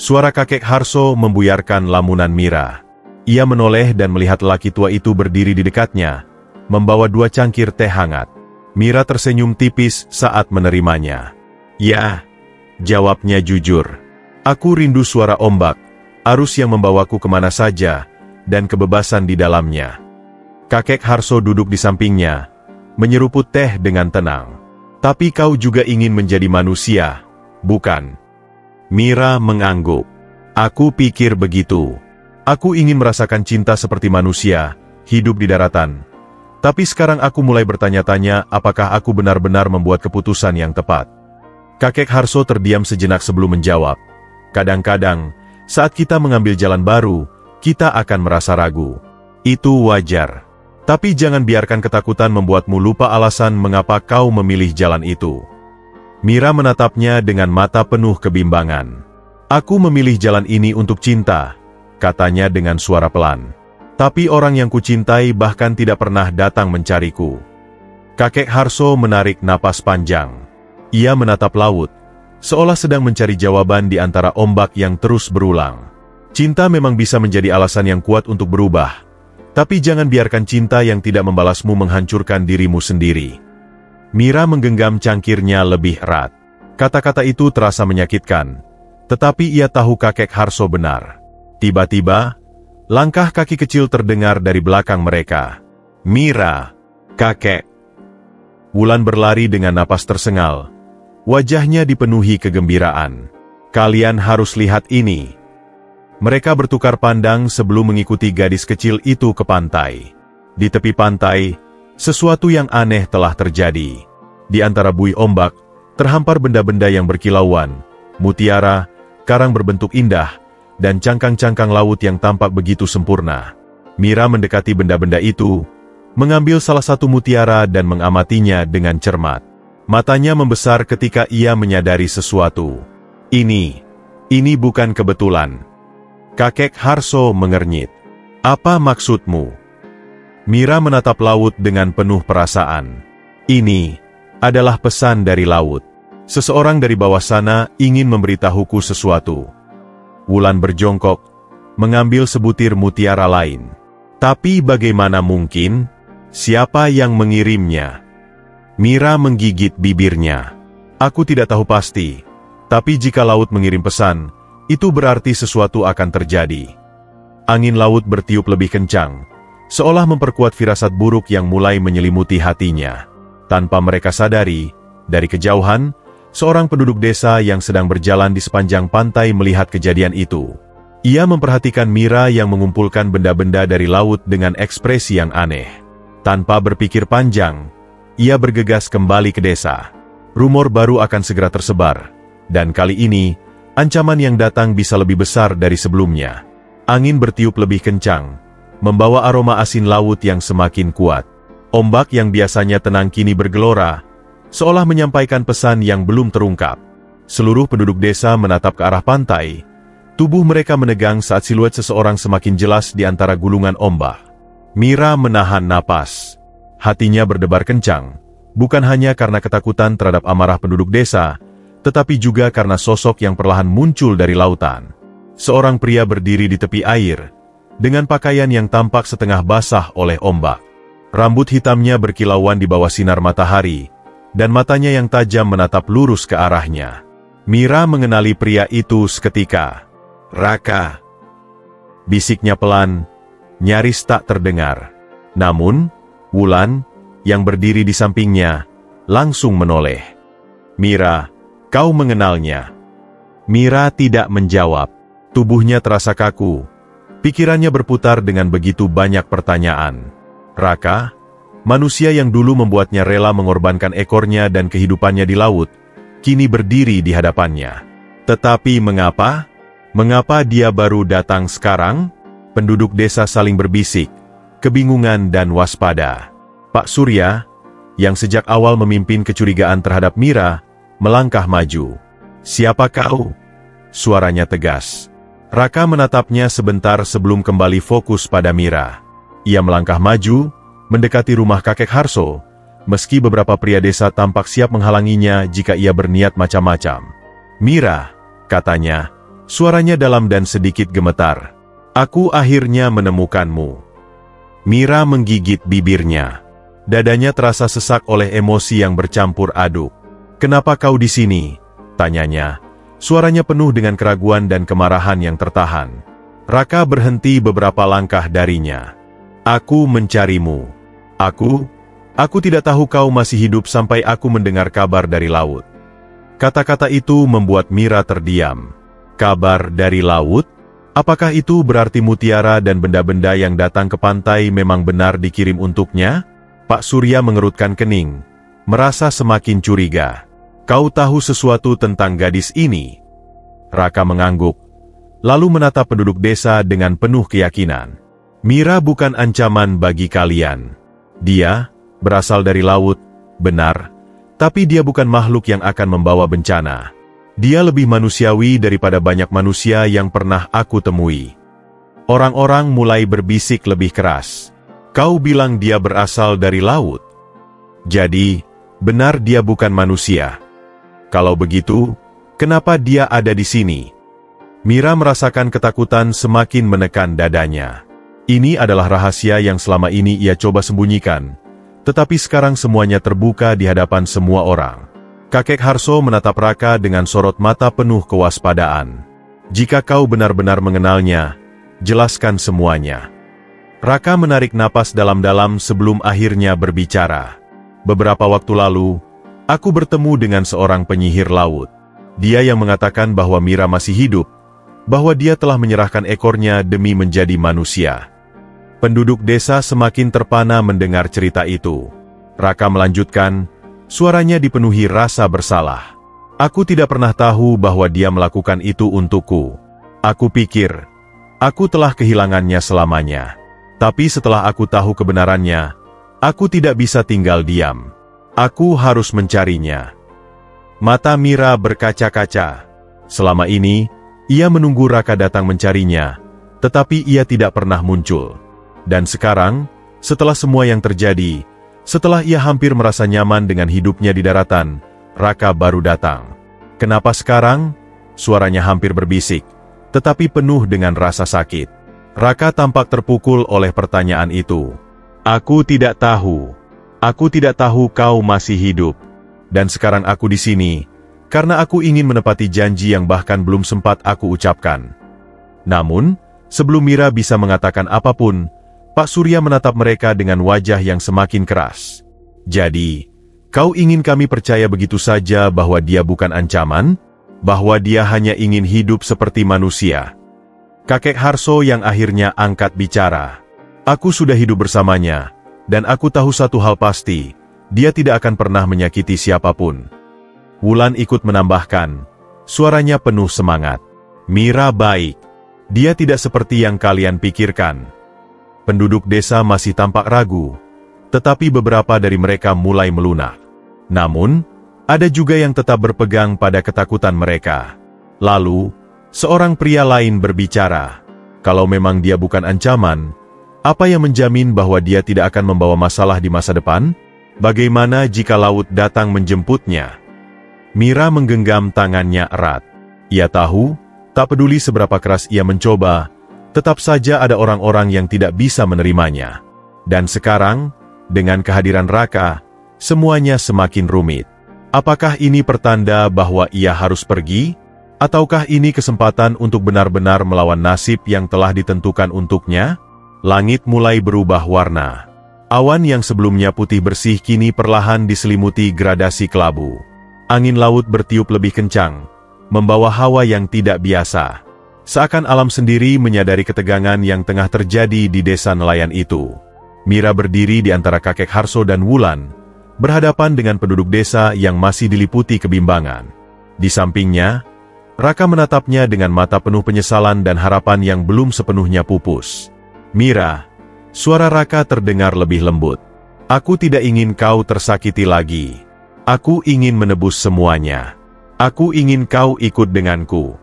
Suara kakek Harso membuyarkan lamunan Mira. Ia menoleh dan melihat lelaki tua itu berdiri di dekatnya, membawa 2 cangkir teh hangat. Mira tersenyum tipis saat menerimanya. "Ya," jawabnya jujur. "Aku rindu suara ombak, arus yang membawaku kemana saja, dan kebebasan di dalamnya." Kakek Harso duduk di sampingnya, menyeruput teh dengan tenang. "Tapi kau juga ingin menjadi manusia, bukan?" Mira mengangguk. "Aku pikir begitu. Aku ingin merasakan cinta seperti manusia, hidup di daratan. Tapi sekarang aku mulai bertanya-tanya apakah aku benar-benar membuat keputusan yang tepat." Kakek Harso terdiam sejenak sebelum menjawab. "Kadang-kadang, saat kita mengambil jalan baru, kita akan merasa ragu. Itu wajar. Tapi jangan biarkan ketakutan membuatmu lupa alasan mengapa kau memilih jalan itu." Mira menatapnya dengan mata penuh kebimbangan. "Aku memilih jalan ini untuk cinta," katanya dengan suara pelan. "Tapi orang yang kucintai bahkan tidak pernah datang mencariku." Kakek Harso menarik napas panjang. Ia menatap laut, seolah sedang mencari jawaban di antara ombak yang terus berulang. Cinta memang bisa menjadi alasan yang kuat untuk berubah, tapi jangan biarkan cinta yang tidak membalasmu menghancurkan dirimu sendiri. Mira menggenggam cangkirnya lebih erat. Kata-kata itu terasa menyakitkan, Tetapi ia tahu kakek Harso benar. Tiba-tiba, langkah kaki kecil terdengar dari belakang mereka. "Mira, kakek." Wulan berlari dengan napas tersengal. Wajahnya dipenuhi kegembiraan. "Kalian harus lihat ini." Mereka bertukar pandang sebelum mengikuti gadis kecil itu ke pantai. Di tepi pantai, sesuatu yang aneh telah terjadi. Di antara buih ombak, terhampar benda-benda yang berkilauan, mutiara, karang berbentuk indah, dan cangkang-cangkang laut yang tampak begitu sempurna. Mira mendekati benda-benda itu, mengambil salah satu mutiara dan mengamatinya dengan cermat. Matanya membesar ketika ia menyadari sesuatu. Ini bukan kebetulan." Kakek Harso mengernyit. "Apa maksudmu?" Mira menatap laut dengan penuh perasaan. "Ini adalah pesan dari laut. Seseorang dari bawah sana ingin memberitahuku sesuatu." Wulan berjongkok, mengambil sebutir mutiara lain. "Tapi bagaimana mungkin? Siapa yang mengirimnya?" Mira menggigit bibirnya. "Aku tidak tahu pasti, tapi jika laut mengirim pesan, itu berarti sesuatu akan terjadi." Angin laut bertiup lebih kencang, seolah memperkuat firasat buruk yang mulai menyelimuti hatinya. Tanpa mereka sadari, dari kejauhan, seorang penduduk desa yang sedang berjalan di sepanjang pantai melihat kejadian itu. Ia memperhatikan Mira yang mengumpulkan benda-benda dari laut dengan ekspresi yang aneh. Tanpa berpikir panjang, ia bergegas kembali ke desa. Rumor baru akan segera tersebar, dan kali ini, ancaman yang datang bisa lebih besar dari sebelumnya. Angin bertiup lebih kencang, membawa aroma asin laut yang semakin kuat. Ombak yang biasanya tenang kini bergelora, seolah menyampaikan pesan yang belum terungkap. Seluruh penduduk desa menatap ke arah pantai. Tubuh mereka menegang saat siluet seseorang semakin jelas di antara gulungan ombak. Mira menahan napas. Hatinya berdebar kencang, bukan hanya karena ketakutan terhadap amarah penduduk desa, tetapi juga karena sosok yang perlahan muncul dari lautan. Seorang pria berdiri di tepi air, dengan pakaian yang tampak setengah basah oleh ombak. Rambut hitamnya berkilauan di bawah sinar matahari, dan matanya yang tajam menatap lurus ke arahnya. Mira mengenali pria itu seketika. "Raka," bisiknya pelan, nyaris tak terdengar. Namun, Wulan, yang berdiri di sampingnya, langsung menoleh. "Mira, kau mengenalnya?" Mira tidak menjawab. Tubuhnya terasa kaku. Pikirannya berputar dengan begitu banyak pertanyaan. Raka, manusia yang dulu membuatnya rela mengorbankan ekornya dan kehidupannya di laut, kini berdiri di hadapannya. Tetapi mengapa? Mengapa dia baru datang sekarang? Penduduk desa saling berbisik, kebingungan dan waspada. Pak Surya, yang sejak awal memimpin kecurigaan terhadap Mira, melangkah maju. "Siapa kau?" Suaranya tegas. Raka menatapnya sebentar sebelum kembali fokus pada Mira. Ia melangkah maju, mendekati rumah kakek Harso, meski beberapa pria desa tampak siap menghalanginya jika ia berniat macam-macam. "Mira," katanya, suaranya dalam dan sedikit gemetar. "Aku akhirnya menemukanmu." Mira menggigit bibirnya. Dadanya terasa sesak oleh emosi yang bercampur aduk. "Kenapa kau di sini?" tanyanya. Suaranya penuh dengan keraguan dan kemarahan yang tertahan. Raka berhenti beberapa langkah darinya. "Aku mencarimu. Aku tidak tahu kau masih hidup sampai aku mendengar kabar dari laut." Kata-kata itu membuat Mira terdiam. Kabar dari laut? Apakah itu berarti mutiara dan benda-benda yang datang ke pantai memang benar dikirim untuknya? Pak Surya mengerutkan kening, merasa semakin curiga. "Kau tahu sesuatu tentang gadis ini?" Raka mengangguk, lalu menatap penduduk desa dengan penuh keyakinan. "Mira bukan ancaman bagi kalian. Dia berasal dari laut, benar, tapi dia bukan makhluk yang akan membawa bencana. Dia lebih manusiawi daripada banyak manusia yang pernah aku temui." Orang-orang mulai berbisik lebih keras. "Kau bilang dia berasal dari laut? Jadi, benar dia bukan manusia? Kalau begitu, kenapa dia ada di sini?" Mira merasakan ketakutan semakin menekan dadanya. Ini adalah rahasia yang selama ini ia coba sembunyikan, tetapi sekarang semuanya terbuka di hadapan semua orang. Kakek Harso menatap Raka dengan sorot mata penuh kewaspadaan. Jika kau benar-benar mengenalnya, jelaskan semuanya. Raka menarik napas dalam-dalam sebelum akhirnya berbicara. Beberapa waktu lalu, aku bertemu dengan seorang penyihir laut. Dia yang mengatakan bahwa Mira masih hidup, bahwa dia telah menyerahkan ekornya demi menjadi manusia. Penduduk desa semakin terpana mendengar cerita itu. Raka melanjutkan, suaranya dipenuhi rasa bersalah. Aku tidak pernah tahu bahwa dia melakukan itu untukku. Aku pikir, aku telah kehilangannya selamanya. Tapi setelah aku tahu kebenarannya, aku tidak bisa tinggal diam. Aku harus mencarinya. Mata Mira berkaca-kaca. Selama ini, ia menunggu Raka datang mencarinya, tetapi ia tidak pernah muncul. Dan sekarang, setelah semua yang terjadi, setelah ia hampir merasa nyaman dengan hidupnya di daratan, Raka baru datang. Kenapa sekarang? Suaranya hampir berbisik, tetapi penuh dengan rasa sakit. Raka tampak terpukul oleh pertanyaan itu. Aku tidak tahu. Aku tidak tahu kau masih hidup. Dan sekarang aku di sini, karena aku ingin menepati janji yang bahkan belum sempat aku ucapkan. Namun, sebelum Mira bisa mengatakan apapun, Pak Surya menatap mereka dengan wajah yang semakin keras. Jadi, kau ingin kami percaya begitu saja bahwa dia bukan ancaman? Bahwa dia hanya ingin hidup seperti manusia? Kakek Harso yang akhirnya angkat bicara. Aku sudah hidup bersamanya, dan aku tahu satu hal pasti, dia tidak akan pernah menyakiti siapapun. Wulan ikut menambahkan, suaranya penuh semangat. Mira baik. Dia tidak seperti yang kalian pikirkan. Penduduk desa masih tampak ragu, tetapi beberapa dari mereka mulai melunak. Namun, ada juga yang tetap berpegang pada ketakutan mereka. Lalu, seorang pria lain berbicara, kalau memang dia bukan ancaman, apa yang menjamin bahwa dia tidak akan membawa masalah di masa depan? Bagaimana jika laut datang menjemputnya? Mira menggenggam tangannya erat. Ia tahu, tak peduli seberapa keras ia mencoba, tetap saja ada orang-orang yang tidak bisa menerimanya. Dan sekarang, dengan kehadiran Raka, semuanya semakin rumit. Apakah ini pertanda bahwa ia harus pergi? Ataukah ini kesempatan untuk benar-benar melawan nasib yang telah ditentukan untuknya? Langit mulai berubah warna. Awan yang sebelumnya putih bersih kini perlahan diselimuti gradasi kelabu. Angin laut bertiup lebih kencang, membawa hawa yang tidak biasa. Seakan alam sendiri menyadari ketegangan yang tengah terjadi di desa nelayan itu. Mira berdiri di antara kakek Harso dan Wulan, berhadapan dengan penduduk desa yang masih diliputi kebimbangan. Di sampingnya, Raka menatapnya dengan mata penuh penyesalan dan harapan yang belum sepenuhnya pupus. Mira, suara Raka terdengar lebih lembut. Aku tidak ingin kau tersakiti lagi. Aku ingin menebus semuanya. Aku ingin kau ikut denganku.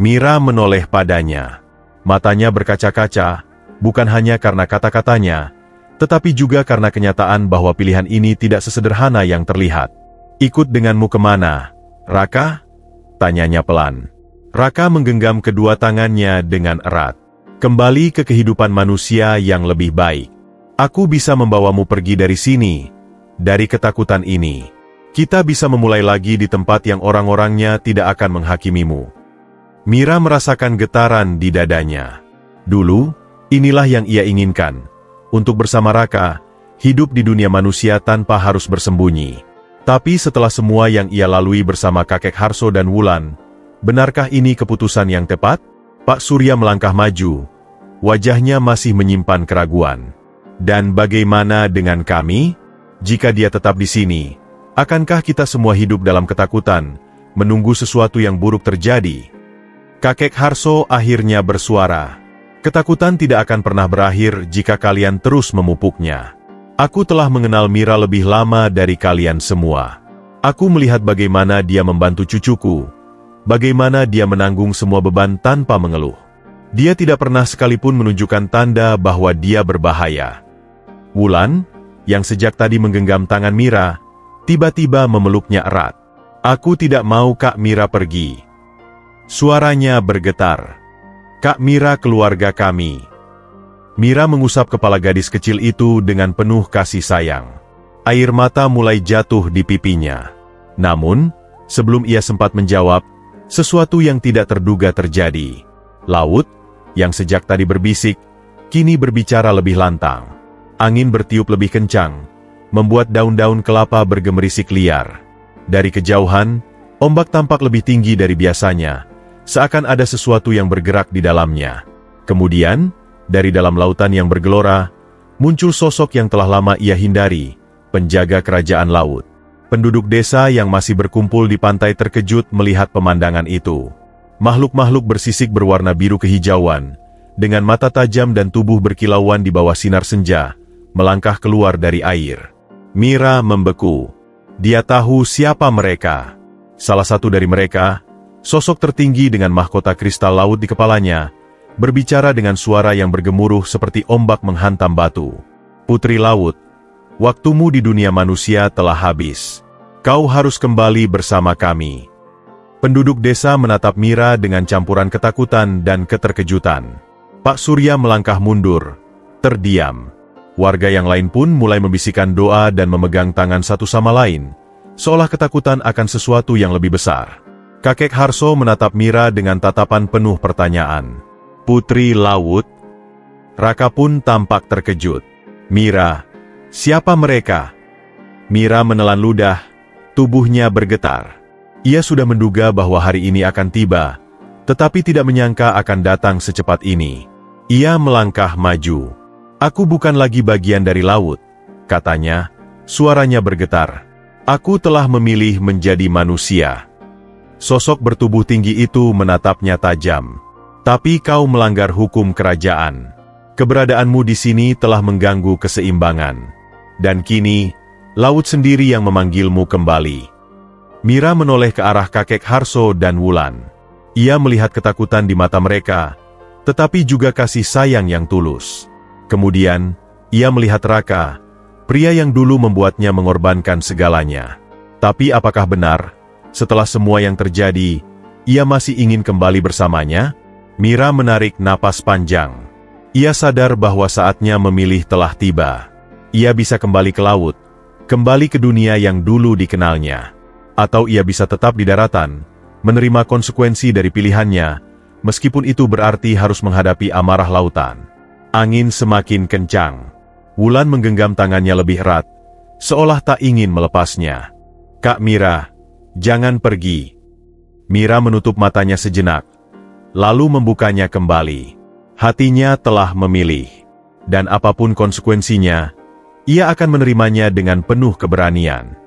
Mira menoleh padanya. Matanya berkaca-kaca, bukan hanya karena kata-katanya, tetapi juga karena kenyataan bahwa pilihan ini tidak sesederhana yang terlihat. Ikut denganmu kemana, Raka? Tanyanya pelan. Raka menggenggam kedua tangannya dengan erat. Kembali ke kehidupan manusia yang lebih baik. Aku bisa membawamu pergi dari sini, dari ketakutan ini. Kita bisa memulai lagi di tempat yang orang-orangnya tidak akan menghakimimu. Mira merasakan getaran di dadanya. Dulu, inilah yang ia inginkan. Untuk bersama Raka, hidup di dunia manusia tanpa harus bersembunyi. Tapi setelah semua yang ia lalui bersama kakek Harso dan Wulan, benarkah ini keputusan yang tepat? Pak Surya melangkah maju. Wajahnya masih menyimpan keraguan. Dan bagaimana dengan kami? Jika dia tetap di sini, akankah kita semua hidup dalam ketakutan, menunggu sesuatu yang buruk terjadi? Kakek Harso akhirnya bersuara. Ketakutan tidak akan pernah berakhir jika kalian terus memupuknya. Aku telah mengenal Mira lebih lama dari kalian semua. Aku melihat bagaimana dia membantu cucuku, bagaimana dia menanggung semua beban tanpa mengeluh. Dia tidak pernah sekalipun menunjukkan tanda bahwa dia berbahaya. Wulan, yang sejak tadi menggenggam tangan Mira, tiba-tiba memeluknya erat. Aku tidak mau Kak Mira pergi. Suaranya bergetar. Kak Mira keluarga kami. Mira mengusap kepala gadis kecil itu dengan penuh kasih sayang. Air mata mulai jatuh di pipinya. Namun, sebelum ia sempat menjawab, sesuatu yang tidak terduga terjadi. Laut, yang sejak tadi berbisik, kini berbicara lebih lantang. Angin bertiup lebih kencang, membuat daun-daun kelapa bergemerisik liar. Dari kejauhan, ombak tampak lebih tinggi dari biasanya, seakan ada sesuatu yang bergerak di dalamnya. Kemudian, dari dalam lautan yang bergelora, muncul sosok yang telah lama ia hindari, penjaga kerajaan laut. Penduduk desa yang masih berkumpul di pantai terkejut melihat pemandangan itu. Makhluk-makhluk bersisik berwarna biru kehijauan, dengan mata tajam dan tubuh berkilauan di bawah sinar senja, melangkah keluar dari air. Mira membeku. Dia tahu siapa mereka. Salah satu dari mereka, sosok tertinggi dengan mahkota kristal laut di kepalanya, berbicara dengan suara yang bergemuruh seperti ombak menghantam batu. Putri Laut, waktumu di dunia manusia telah habis. Kau harus kembali bersama kami. Penduduk desa menatap Mira dengan campuran ketakutan dan keterkejutan. Pak Surya melangkah mundur, terdiam. Warga yang lain pun mulai membisikkan doa dan memegang tangan satu sama lain, seolah ketakutan akan sesuatu yang lebih besar. Kakek Harso menatap Mira dengan tatapan penuh pertanyaan. Putri Laut? Raka pun tampak terkejut. Mira, siapa mereka? Mira menelan ludah. Tubuhnya bergetar. Ia sudah menduga bahwa hari ini akan tiba, tetapi tidak menyangka akan datang secepat ini. Ia melangkah maju. Aku bukan lagi bagian dari laut, katanya, suaranya bergetar. Aku telah memilih menjadi manusia. Sosok bertubuh tinggi itu menatapnya tajam. Tapi kau melanggar hukum kerajaan. Keberadaanmu di sini telah mengganggu keseimbangan. Dan kini, laut sendiri yang memanggilmu kembali. Mira menoleh ke arah kakek Harso dan Wulan. Ia melihat ketakutan di mata mereka, tetapi juga kasih sayang yang tulus. Kemudian, ia melihat Raka, pria yang dulu membuatnya mengorbankan segalanya. Tapi apakah benar, setelah semua yang terjadi, ia masih ingin kembali bersamanya? Mira menarik napas panjang. Ia sadar bahwa saatnya memilih telah tiba. Ia bisa kembali ke laut, kembali ke dunia yang dulu dikenalnya. Atau ia bisa tetap di daratan, menerima konsekuensi dari pilihannya, meskipun itu berarti harus menghadapi amarah lautan. Angin semakin kencang. Wulan menggenggam tangannya lebih erat, seolah tak ingin melepasnya. Kak Mira, jangan pergi. Mira menutup matanya sejenak, lalu membukanya kembali. Hatinya telah memilih, dan apapun konsekuensinya, ia akan menerimanya dengan penuh keberanian.